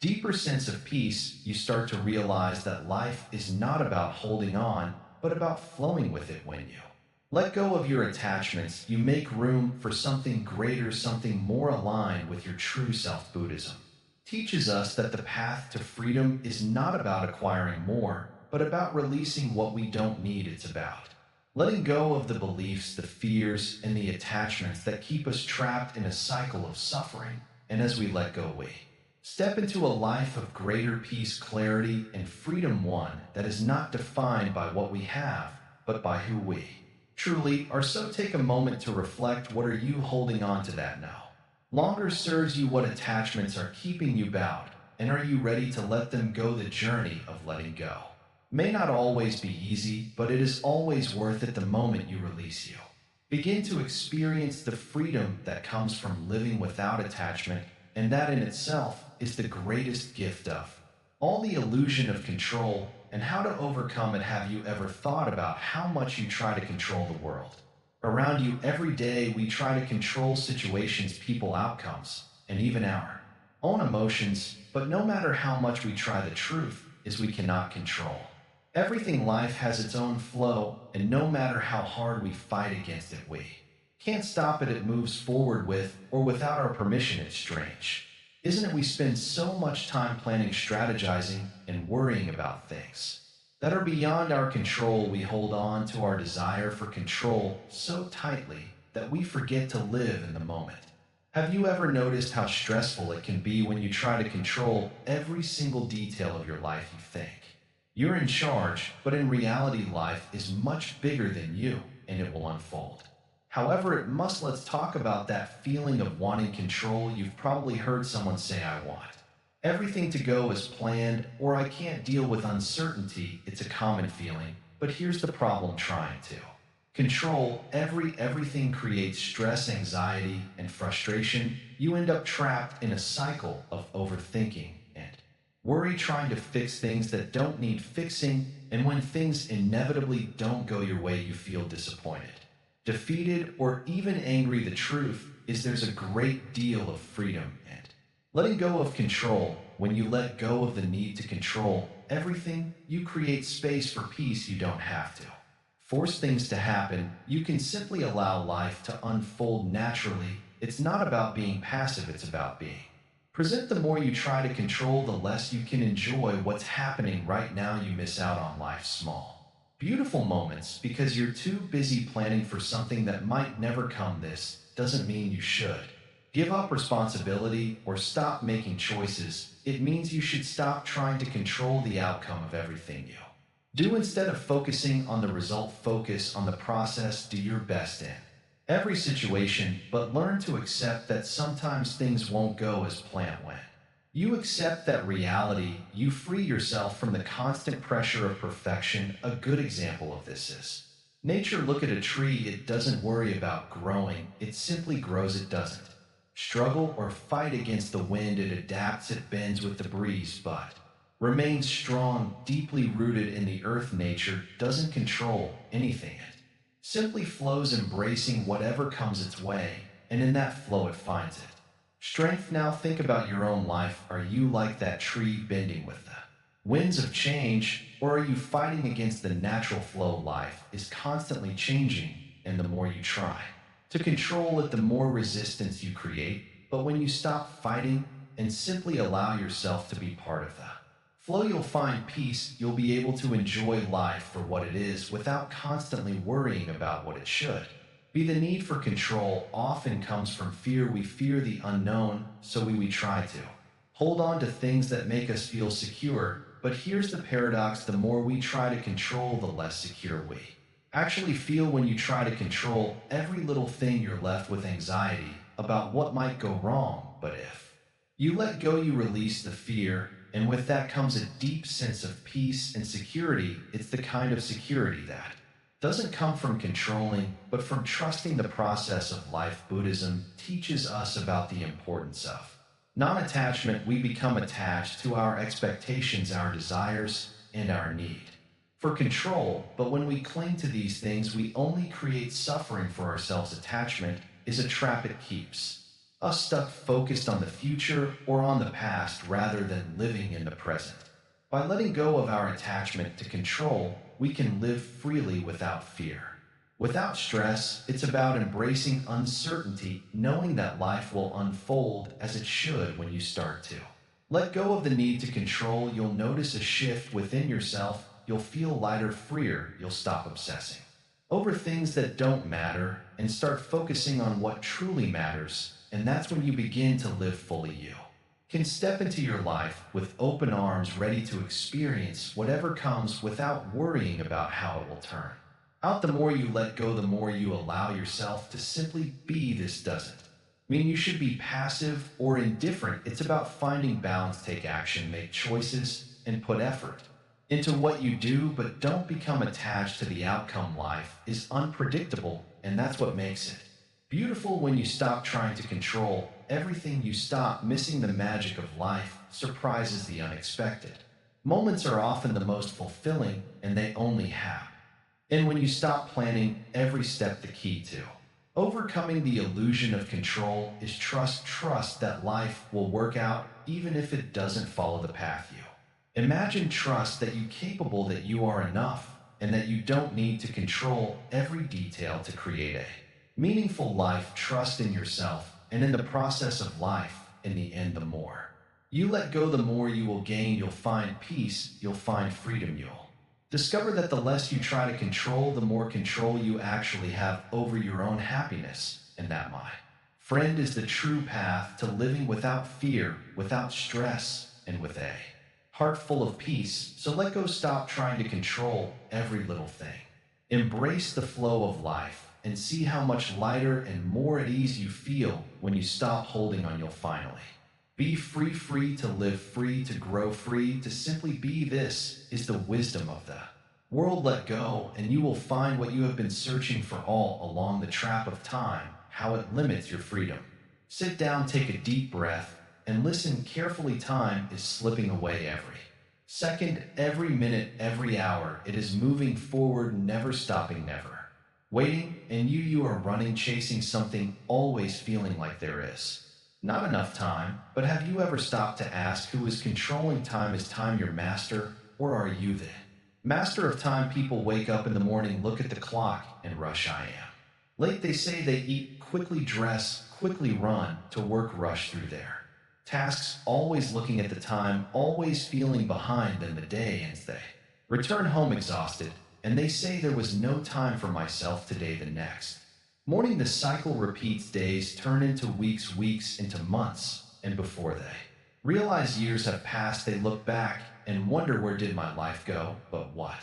deeper sense of peace. You start to realize that life is not about holding on, but about flowing with it. When you let go of your attachments, you make room for something greater, something more aligned with your true self. Buddhism teaches us that the path to freedom is not about acquiring more, but about releasing what we don't need. It's about letting go of the beliefs, the fears, and the attachments that keep us trapped in a cycle of suffering. And as we let go, we step into a life of greater peace, clarity, and freedom, one that is not defined by what we have, but by who we truly are. So take a moment to reflect. What are you holding on to that no longer serves you? What attachments are keeping you bound? And are you ready to let them go? The journey of letting go may not always be easy, but it is always worth it. The moment you release, you begin to experience the freedom that comes from living without attachment, and that in itself is the greatest gift of all. The illusion of control and how to overcome it. Have you ever thought about how much you try to control the world around you? Every day we try to control situations, people, outcomes, and even our own emotions. But no matter how much we try, the truth is we cannot control everything. Life has its own flow, and no matter how hard we fight against it, we can't stop it. It moves forward with or without our permission. It's strange, isn't it? We spend so much time planning, strategizing, and worrying about things that are beyond our control. We hold on to our desire for control so tightly that we forget to live in the moment. Have you ever noticed how stressful it can be when you try to control every single detail of your life? You think you're in charge, but in reality, life is much bigger than you, and it will unfold however it must. Let's talk about that feeling of wanting control. You've probably heard someone say, I want everything to go as planned, or I can't deal with uncertainty. It's a common feeling, but here's the problem. Trying to control everything creates stress, anxiety, and frustration. You end up trapped in a cycle of overthinking and worry, trying to fix things that don't need fixing. And when things inevitably don't go your way, you feel disappointed, defeated, or even angry. The truth is there's a great deal of freedom and letting go of control. When you let go of the need to control everything, you create space for peace. You don't have to force things to happen. You can simply allow life to unfold naturally. It's not about being passive, it's about being present. The more you try to control, the less you can enjoy what's happening right now. You miss out on life's small, beautiful moments because you're too busy planning for something that might never come. This doesn't mean you should give up responsibility or stop making choices. It means you should stop trying to control the outcome of everything you do. Instead of focusing on the result, focus on the process. Do your best in every situation, but learn to accept that sometimes things won't go as planned. When you accept that reality, you free yourself from the constant pressure of perfection. A good example of this is nature. Look at a tree. It doesn't worry about growing, it simply grows. It doesn't struggle or fight against the wind. It adapts, it bends with the breeze, but remains strong, deeply rooted in the earth. Nature doesn't control anything. It simply flows, embracing whatever comes its way, and in that flow it finds it strength. Now think about your own life. Are you like that tree, bending with the winds of change, or are you fighting against the natural flow? Life is constantly changing, and the more you try to control it, the more resistance you create. But when you stop fighting and simply allow yourself to be part of the flow, you'll find peace. You'll be able to enjoy life for what it is without constantly worrying about what it should be. The need for control often comes from fear. We fear the unknown, so we try to hold on to things that make us feel secure. But here's the paradox. The more we try to control, the less secure we actually feel. When you try to control every little thing, you're left with anxiety about what might go wrong. But if you let go, you release the fear, and with that comes a deep sense of peace and security. It's the kind of security that doesn't come from controlling, but from trusting the process of life. Buddhism teaches us about the importance of non-attachment. We become attached to our expectations, our desires, and our need for control. But when we cling to these things, we only create suffering for ourselves. Attachment is a trap. It keeps us stuck, focused on the future or on the past rather than living in the present. By letting go of our attachment to control, we can live freely without fear, without stress. It's about embracing uncertainty, knowing that life will unfold as it should. When you start to let go of the need to control, you'll notice a shift within yourself. You'll feel lighter, freer. You'll stop obsessing over things that don't matter and start focusing on what truly matters. And that's when you begin to live fully. You can step into your life with open arms, ready to experience whatever comes without worrying about how it will turn out. The more you let go, the more you allow yourself to simply be. This doesn't mean you should be passive or indifferent. It's about finding balance. Take action, make choices, and put effort into what you do, but don't become attached to the outcome. Life is unpredictable, and that's what makes it beautiful. When you stop trying to control everything, you stop missing the magic of life. Surprises, the unexpected, Moments are often the most fulfilling, and they only happen. And when you stop planning every step, the key to overcoming the illusion of control is trust that life will work out even if it doesn't follow the path you. Imagine trust that you're capable, that you are enough, and that you don't need to control every detail to create a meaningful life. Trust in yourself, and in the process of life, in the end, the more you let go, the more you will gain. You'll find peace, you'll find freedom, you'll discover that the less you try to control, the more control you actually have over your own happiness. And that, my friend, is the true path to living without fear, without stress, and with a heart full of peace. So let go, stop trying to control every little thing. Embrace the flow of life and see how much lighter and more at ease you feel when you stop holding on. You'll finally be free, free to live, free to grow, free to simply be. This is the wisdom of the world. Let go, and you will find what you have been searching for all along, the trap of time, how it limits your freedom. Sit down, take a deep breath, and listen carefully. Time is slipping away every second, every minute, every hour. It is moving forward, never stopping, never waiting, and you are running, chasing something, always feeling like there is not enough time. But have you ever stopped to ask who is controlling time? Is time your master, or are you the master of time? People wake up in the morning, look at the clock, and rush. I am late, they say. They eat quickly, dress quickly, run to work, rush through their tasks, always looking at the time, always feeling behind. Then the day ends, they return home exhausted, and they say there was no time for myself today. The next morning, the cycle repeats. Days turn into weeks, weeks into months, and before they realize years have passed, they look back and wonder, where did my life go? But what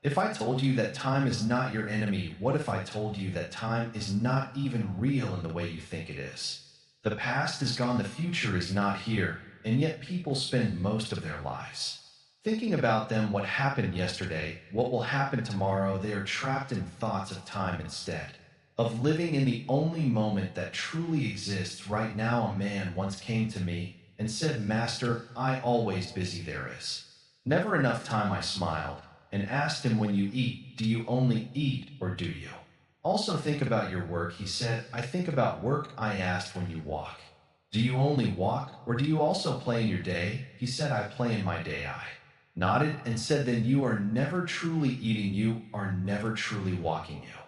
if I told you that time is not your enemy? What if I told you that time is not even real in the way you think it is? The past is gone, the future is not here, and yet people spend most of their lives thinking about them, what happened yesterday, what will happen tomorrow. They are trapped in thoughts of time instead of living in the only moment that truly exists right now. A man once came to me and said, "Master, I always busy. There is never enough time." I smiled and asked him, "When you eat, do you only eat, or do you also think about your work?" He said, "I think about work." I asked, "When you walk, do you only walk, or do you also play in your day?" He said, "I play in my day." I nodded and said, "Then you are never truly eating. You are never truly walking. You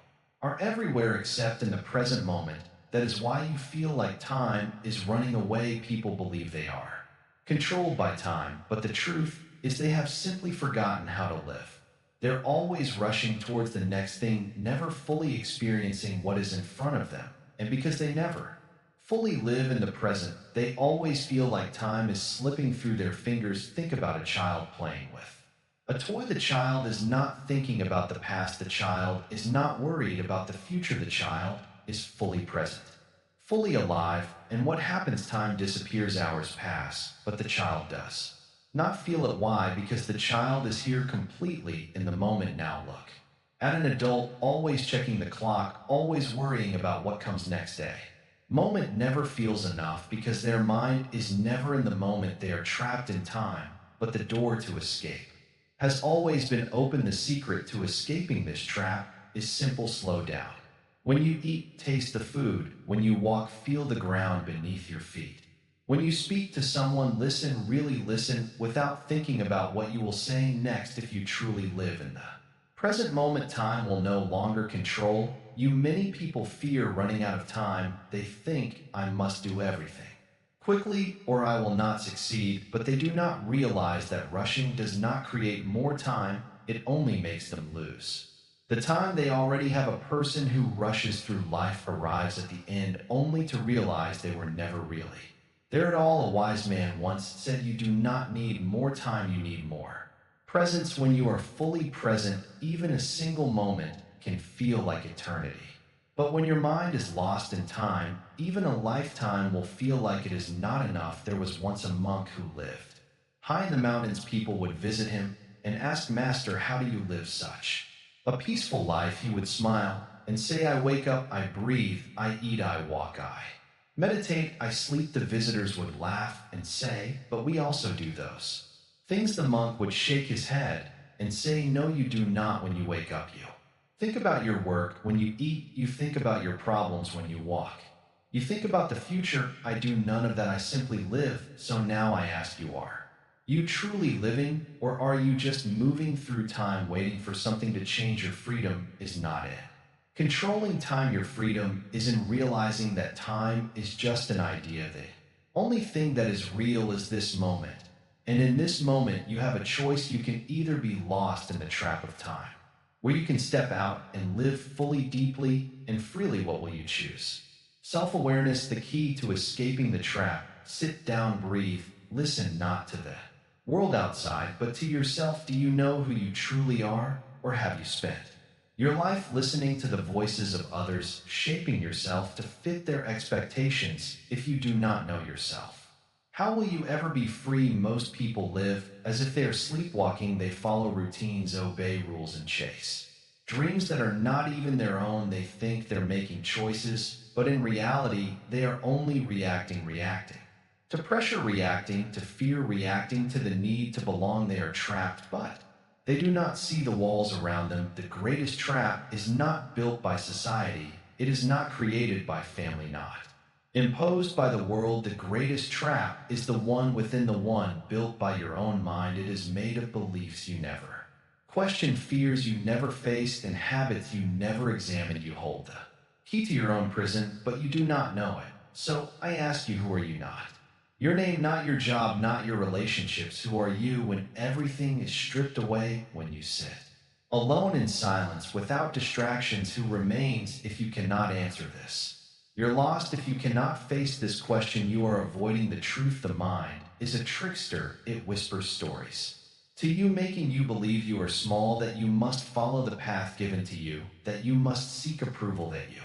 are everywhere except in the present moment. That is why you feel like time is running away. People believe they are controlled by time, but the truth is they have simply forgotten how to live. They're always rushing towards the next thing, never fully experiencing what is in front of them. And because they never fully live in the present, they always feel like time is slipping through their fingers. Think about a child playing with a toy. The child is not thinking about the past. The child is not worried about the future. The child is fully present, fully alive. And what happens? Time disappears, hours pass, but the child does not feel it. Why? Because the child is here completely in the moment. Now look at an adult, always checking the clock, always worrying about what comes next day. Moment never feels enough because their mind is never in the moment. They are trapped in time, but the door to escape has always been open. The secret to escaping this trap is simple: slow down. When you eat, taste the food. When you walk, feel the ground beneath your feet. When you speak to someone, listen, really listen, without thinking about what you will say next. If you truly live in the present moment, time will no longer control you. Many people fear running out of time. They think, "I must do everything quickly or I will not succeed," but they do not realize that rushing does not create more time, it only makes them lose the time they already have. A person who rushes through life arrives at the end only to realize they were never really there at all. A wise man once said, "You do not need more time, you need more presence." When you are fully present, even a single moment can feel like eternity. But when your mind is lost in time, even a lifetime will feel like it is not enough. There was once a monk who lived high in the mountains. People would visit him and ask, "Master, how do you live such a peaceful life?" He would smile and say, "I wake up, I breathe, I eat, I walk, I meditate, I sleep." The visitors would laugh and say, "But we also do those Things the monk would shake his head and say, "No, you do not," when you wake up, you. Think about your work. When you eat, you think about your problems. When you walk, you think about the future. I do none of that. I simply live. So now I ask you, are you truly living, or are you just moving through time waiting for something to change? Your freedom is not in controlling time. Your freedom is in realizing that time is just an idea. The only thing that is real is this moment. And in this moment, you have a choice. You can either be lost in the trap of time, where you can step out and live fully, deeply, and freely. What will you choose? Self awareness, the key to escaping the trap. Sit down, breathe, listen not to the world outside, but to yourself. Do you know who you truly are, or have you spent your life listening to the voices of others, shaping yourself to fit their expectations? If you do not know yourself, how will you ever be free? Most people live as if they are sleepwalking. They follow routines, obey rules, and chase dreams that are not even their own. They think they're making choices, but in reality, they are only reacting. To pressure, reacting. To fear, reacting. To the need to belong, they are trapped, but they do not see the walls around them. The greatest trap is not built by society. It is not created by family, not imposed by the world. The greatest trap is the one within the one, built by your own mind. It is made of beliefs you never questioned, fears you never faced, and habits you never examined. You hold the key to your own prison, but you do not know it. So I ask you, who are you? Not your name, not your job, not your relationships. Who are you when everything is stripped away? When you sit alone in silence, without distractions, who remains? If you cannot answer this, you're lost. If you cannot face this question, you are avoiding the truth. The mind is a trickster. It whispers stories to you, making you believe you are small, that you must follow the path given to you, that you must seek approval, that you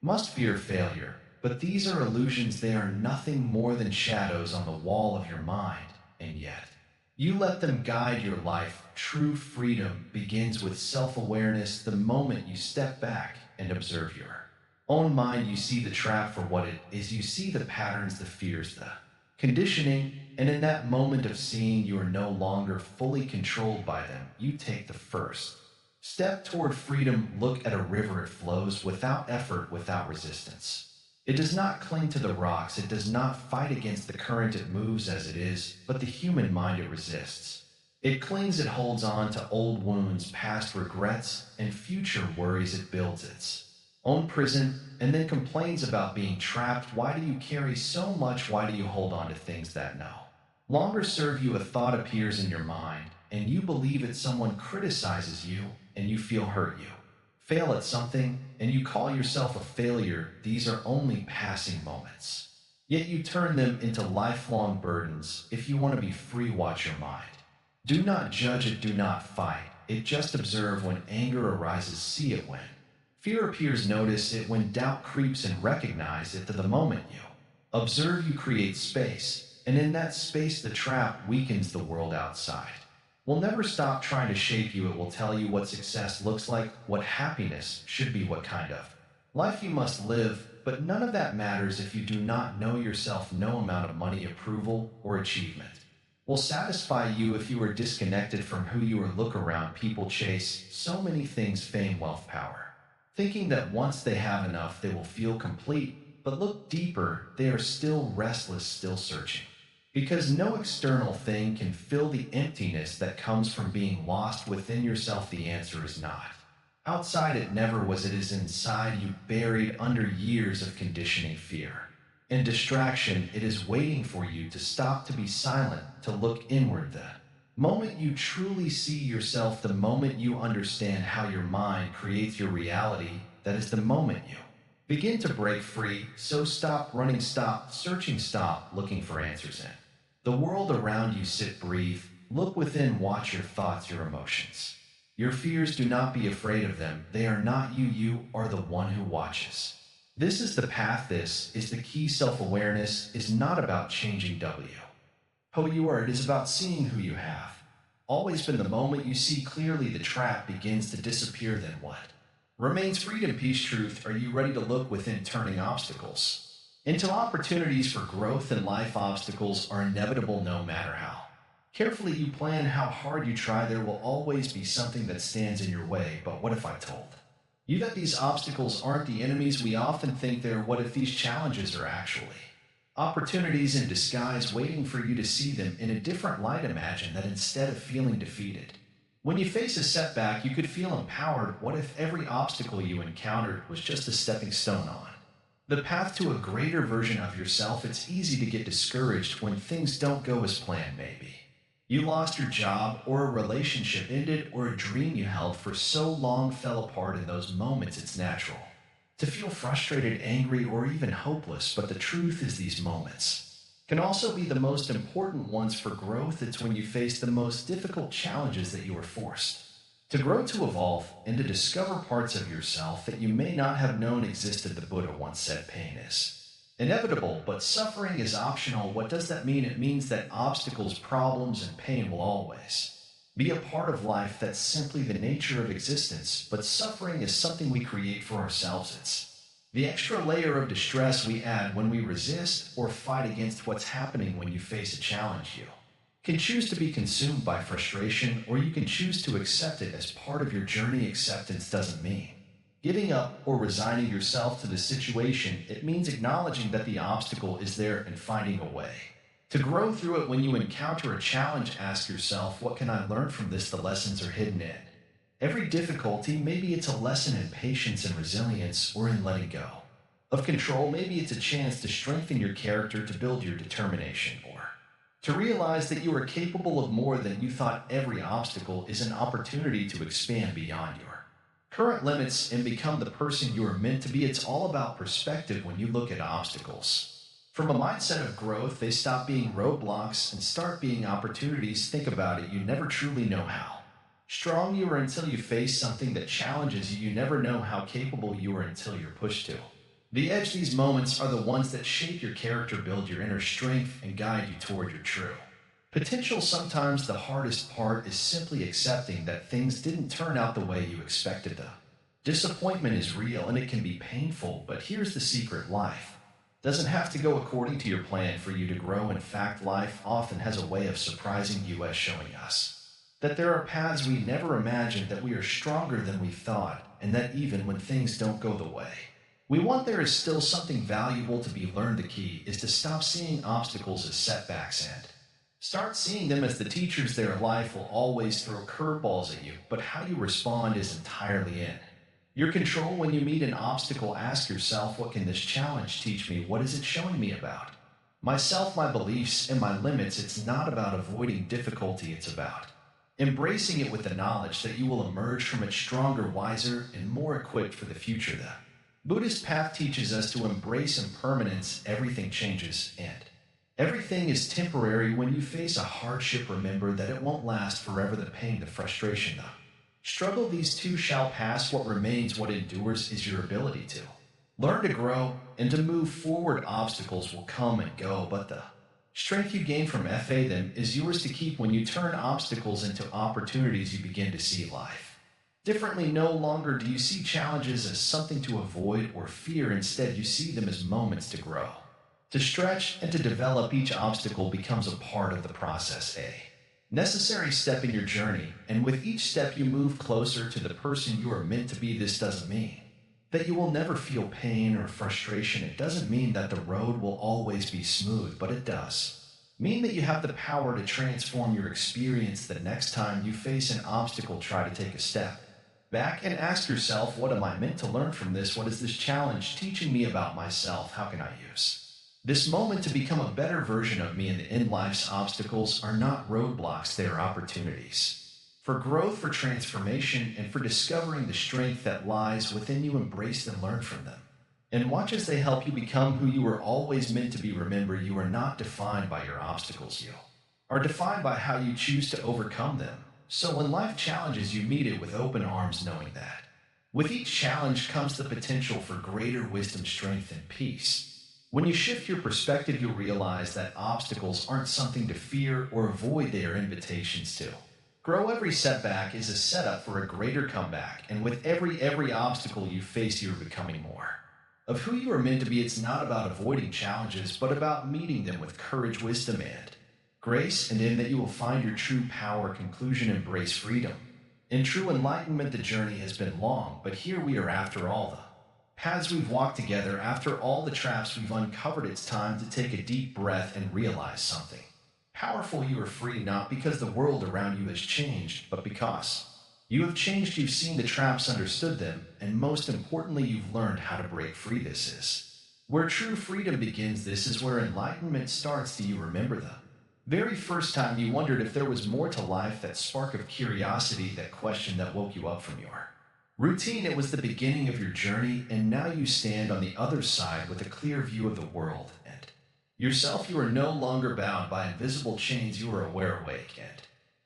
must fear failure. But these are illusions. They are nothing more than shadows on the wall of your mind, and yet you let them guide your life. True freedom begins with self-awareness. The moment you step back and observe your own mind, you see the trap for what it is. You see the patterns, the fears, the conditioning, and in that moment of seeing, you are no longer fully controlled by them. You take the first step toward freedom. Look at a river. It flows without effort, without resistance. It does not cling to the rocks. It does not fight against the current. It moves as it is, but the human mind, it resists. It clings, it holds on to old wounds, past regrets, and future worries. It builds its own prison and then complains about being trapped. Why do you carry so much? Why do you hold on to things that no longer serve you? A thought appears in your mind and you believe it. Someone criticizes you and you feel hurt. You fail at something and you call yourself a failure. These are only passing moments, yet you turn them into lifelong burdens. If you want to be free, watch your mind. Do not judge it, do not fight it. Just observe. When anger arises, see it. When fear appears, notice it. When doubt creeps, and recognize it. To the moment you observe, you create space, and in that space the trap weakens. The world outside will never stop trying to shape you. It will tell you what success looks like, what happiness should be, what kind of life you must live, but none of that matters if you do not know yourself. No amount of money, approval, or achievement will satisfy you if you are disconnected from who you are. Look around. People chase so many things: fame, wealth, power, thinking that once they have enough, they will feel complete. But look deeper. They are still restless, still searching, because no external thing can fill the emptiness that comes from being lost within yourself. The answer is not outside. It never was. It is inside you, buried under years of conditioning, fear, and distraction. It is waiting for you to stop, to be silent, to look inward. The moment you truly see yourself, the moment you understand how your mind creates your reality, that is the moment you begin to break free. So stop running, stop searching, stop looking for answers in the world around you. Sit, breathe, look within, watch your thoughts, your emotions, your fears. Do not be afraid of them. They are not you. You are the one who watches. This is the path. This is the key. Self-awareness is not about changing who you are. It is about seeing who you have always been. The moment you see clearly, the trap begins to disappear. Then what remains? Freedom, peace, truth. Are you ready to look within, turning obstacles into opportunities for growth in life? Obstacles are inevitable, no matter how Carefully, you plan how hard you try. There will always be something that stands in your way. But what if I told you that these obstacles aren't the enemies we often think they're? What if these challenges are actually opportunities in disguise waiting for you to see them in a different light? Imagine that instead of feeling defeated, when you face a setback, you could feel empowered. What if every obstacle you encountered was just a stepping stone on the path to a greater version of yourself? It's easy to get discouraged when things don't go as planned, maybe. You lost your job, or a relationship ended, or a dream you held for so long fell apart. In those moments, it's natural to feel frustrated, angry, or even hopeless. But the truth is, these moments can also be the most important ones for growth. It's when you face the most difficult challenges that you are forced to grow, to evolve, and to discover parts of yourself that you may not have known existed. The Buddha once said, pain is inevitable, but suffering is optional. What does that mean? It means that obstacles, problems, and pain will always be a part of life. That's simply the nature of existence. But suffering is something we create for ourselves. It's the extra layer of distress we add when we resist or fight against what's happening. When you face a challenge, you can choose to be consumed by frustration, or you can choose to accept it as part of your journey. Acceptance doesn't mean giving up or resigning yourself to the situation. It means acknowledging that the obstacle is there and finding a way to grow through it. When you encounter a challenge, ask yourself, what can I learn from this? The lessons are hidden in every difficulty. Maybe it's a lesson in patience and resilience, or in letting go of control. Maybe it's a chance to strengthen your character, to build your determination, or to realize that you are capable of more than you thought. Every obstacle is an opportunity to expand beyond your current limits and become the person you are meant to be. It's all about perspective. When you look at obstacles from a mindset of growth, they stop being roadblocks and start being opportunities. Think about it. You never truly know how strong you are until you face something that challenges you. You never know how capable you are until you're pushed to the edge. These moments are the ones that shape your character, build your inner strength, and guide you toward your true potential. Sometimes the hardest part is simply accepting that things didn't turn out the way you expected. The disappointment is real and it can be painful, but here's the secret: life doesn't have to go according to your plan for you to grow. In fact, life often has a way of surprising you, as showing us that there are paths we never imagined, that we are stronger than we thought, and that even when things don't go the way we want, there is still something valuable to be learned. The key is to stop seeing obstacles as setbacks and start seeing them as the teachers. Their life will always throw curveballs at you, but how you respond is entirely in your control. When you meet an obstacle, ask yourself, what can this challenge teach me? What is it showing me about myself, my beliefs, and my limits? It's not about avoiding difficulty, it's about embracing it with the knowledge that you will emerge from it stronger, wiser, and more equipped for the future. The Buddhist path teaches us to embrace impermanence. Everything changes and everything is temporary. When you face a hardship, remember that it won't last forever. The pain, the frustration, the struggle, these too shall pass. What remains, what endures, is your ability to learn, to grow, and to move forward. Obstacles will come and go, but the strength you gain from them is yours to keep. When you turn obstacles into opportunities, you begin to see life differently. No longer do you see challenges as something to avoid or fear. Instead, you see them as moments to grow, to stretch, and to develop. Each obstacle becomes a part of the process, a necessary step in your journey, and with each step you move closer to the person you are meant to be. This doesn't mean that you will never feel pain or frustration. It doesn't mean that the road will always be smooth, but it does mean that you have the power to transform your experience. The next time you face an obstacle, try to take a step back and ask yourself, what am I meant to learn from this? What is this challenge teaching me about myself? How can I use this moment to become a better version of me? And in life's obstacles are not roadblocks, they are opportunities for growth, for transformation, and for discovering the strength that lies within you. Embrace them, learn from them, and watch as they help you become who you were always meant to be. Remember, you are not defined by your obstacles. You are defined by how you choose to overcome them. So when life challenges you, meet it with open arms, knowing that with each challenge comes the potential for greater wisdom, strength, and peace. When you shift your perspective, you'll realize that obstacles aren't something to fear or avoid, they are invitations to grow. Every setback is a setup for a greater comeback, and with every obstacle you face, you're becoming more of who you are meant to be. It's not about avoiding challenges, but about meeting them with courage, wisdom, and grace, and in that you will find your true power, conclusion, embrace freedom. In true enlightenment, the journey has been long, but here we are after all the paths we've walked together, after all the traps we've uncovered. It's time to take a deep breath and realize something powerful. You are free not because the world around you has changed, but because you have changed. You've seen the traps, understood them, and most importantly, you've learned how to break free. This is where true freedom begins. This is where enlightenment starts. Do you remember the very first time you wondered if there was more to life? That spark of curiosity, that question that woke you up from your routine. It was the beginning of your journey, and now you stand on the other side with a clear view of the world and yourself. You are no longer bound by invisible chains. You are aware, awake, and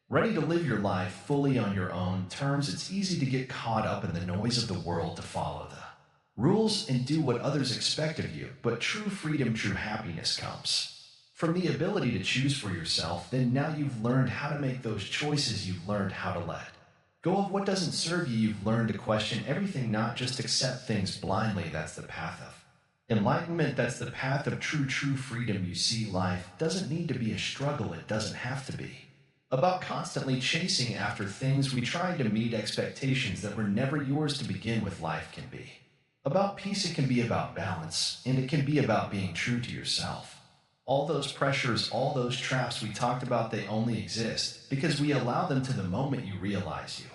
ready to live your life fully on your own terms. It's easy to get caught up in the noise of the world, to follow the rules and do what others expect of you. But true freedom, true happiness comes from the ability to choose for yourself. Then now you've learned how to make those choices. You've learned how to let go of what doesn't serve you. You've learned to question everything, not just accept things blindly. That's the path of enlightenment. That's the path of true freedom. You see, life doesn't need to be a struggle. It doesn't have to be about constantly chasing after things we tried to meet expectations that were never yours to begin with. Life can be about peace. It can be about balance, and it can be about being true to yourself. All those pressures, all those traps we talked about, they only exist because we allow them. To the moment you realize you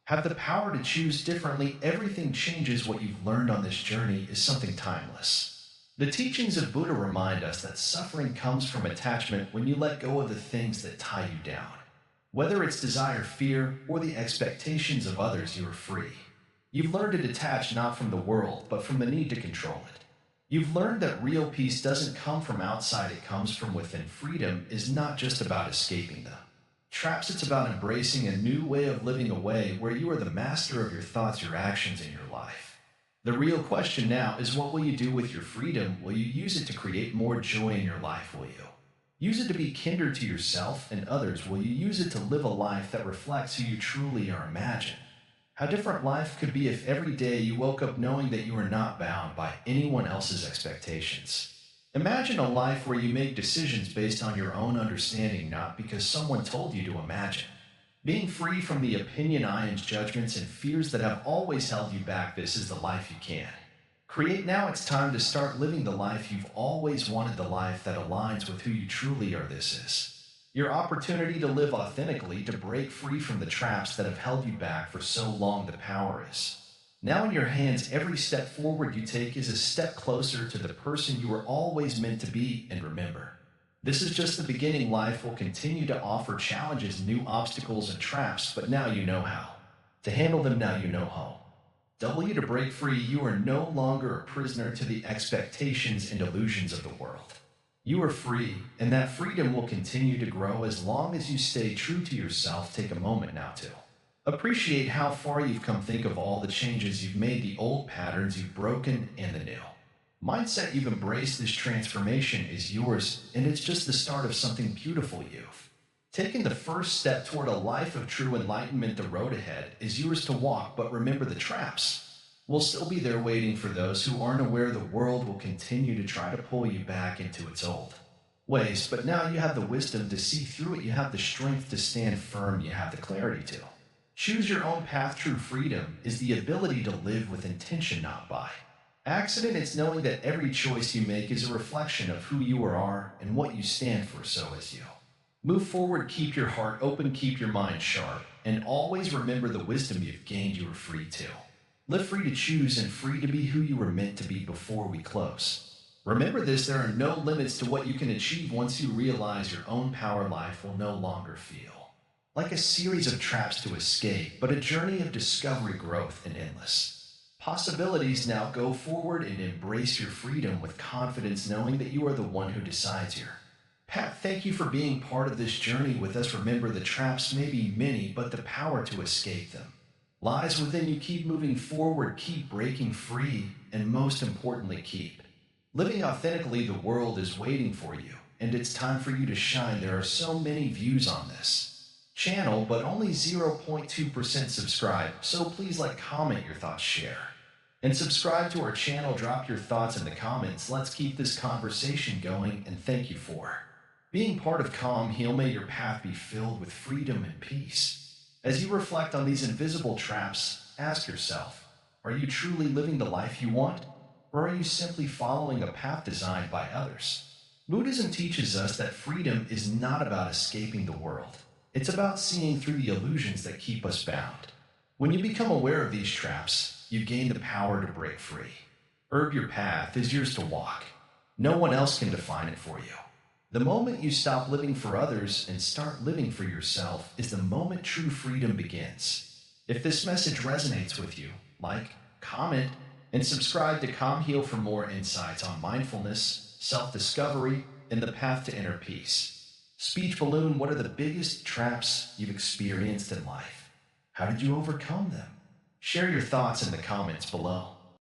have the power to choose differently, everything changes. What you've learned on this journey is something timeless. The teachings of Buddha remind us that suffering comes from attachment. When you let go of the things that tie you down, whether it's desire, fear, or the expectations of others, you are free. You've learned to detach not from the world, but from the need to control it. You've learned that real peace doesn't come from outside, it comes from within. Freedom is not just about escaping the traps, it's about embracing a new way of living, a way where you are the master of your thoughts, your actions, and your life. The real question now is, what will you do with your freedom? Will you use it to create more joy in your life? Will you use it to be kinder to yourself and others? Will you use it to live a life that reflects who you truly are? Imagine how different life could be if every day you woke up knowing that you are not bound by anyone else's expectations. Imagine a life where you make decisions based on your own understanding, not because someone told you to. Imagine being free from the opinion, ions, judgments, and fears that have always held you back. This is the life you can create now. It's time to start living the life you've always wanted, the life that aligns with who you truly are. This is your opportunity to live authentically, to break free from the traps that have held you back for so long. The power is now in your hands. Every step forward you take is a step closer to the person you were always meant to be. And remember, this is just the beginning. Life will continue to offer challenges, new obstacles, and traps, but now you know how to handle them. Now you know how W to break free. You are no longer a prisoner to the expectations and illusions of the world. You are free, and that freedom will continue to grow as long as you stay true to yourself. Take a moment now to appreciate how far you've come. Think of all the changes you've made, the old patterns you've broken, and the new mindset you've embraced. This transformation is yours, and it's just the start of something beautiful. You've taken the first step toward a life of true enlightenment. The road ahead is yours to walk, but remember, the traps will still be there waiting for those who aren't aware. The world will continue to try to pull you back into its old ways, but now you have the wisdom to see through it. You have the strength to stand firm. You have the clarity to choose your own path. True freedom is the ability to live with intention, not by accident. It's knowing that every choice you make is a reflection of who you are and what you stand for. So as you move forward, keep your heart open, keep your mind sharp, and always remember the wisdom you've gained. You are free to live, free to choose, and free to be who you were meant to be. Before we close, remember this: there are no limits to what you can achieve. Once you realize your own power, life will no longer feel like a series of traps to escape, but a journey of discovery, growth, and endless possibilities. Now go forward and embrace your freedom with confidence, knowing that you are the one who decides your path. Thank you for being part of this journey with us. Remember, the traps may be many, but the power to escape them lies within you. Keep moving forward, keep breaking free, and most importantly, keep living authentically. The world is waiting for you, and it's time for you to shine. There are so many views on this channel, but only 0.2% subscribe, so please like, comment your thoughts, share, and subscribe to our channel. Drop your thoughts in the comments. Let's keep this conversation going, and thank you for Being part of Calm Heal, may your path be filled with freedom and peace. As you reflect on these invisible traps, ask yourself, are you truly living the life you want? Or are you simply following a path designed by others? Buddhism teaches us that freedom is not about escaping the world. It's about seeing through the illusions that keep us bound. When you become aware of these traps, you gain the power to break free. Your path is yours to walk. No one else can define it for you. The moment you stop living for others and start living for yourself is the moment true freedom begins. If this message resonates with you, like, comment, and subscribe to Calm Heal for more insights on mindfulness, self-discovery, and the path to inner peace. Speech Balloon, what are the biggest traps you've experienced in life? How did you overcome them? Share your thoughts in the comments below.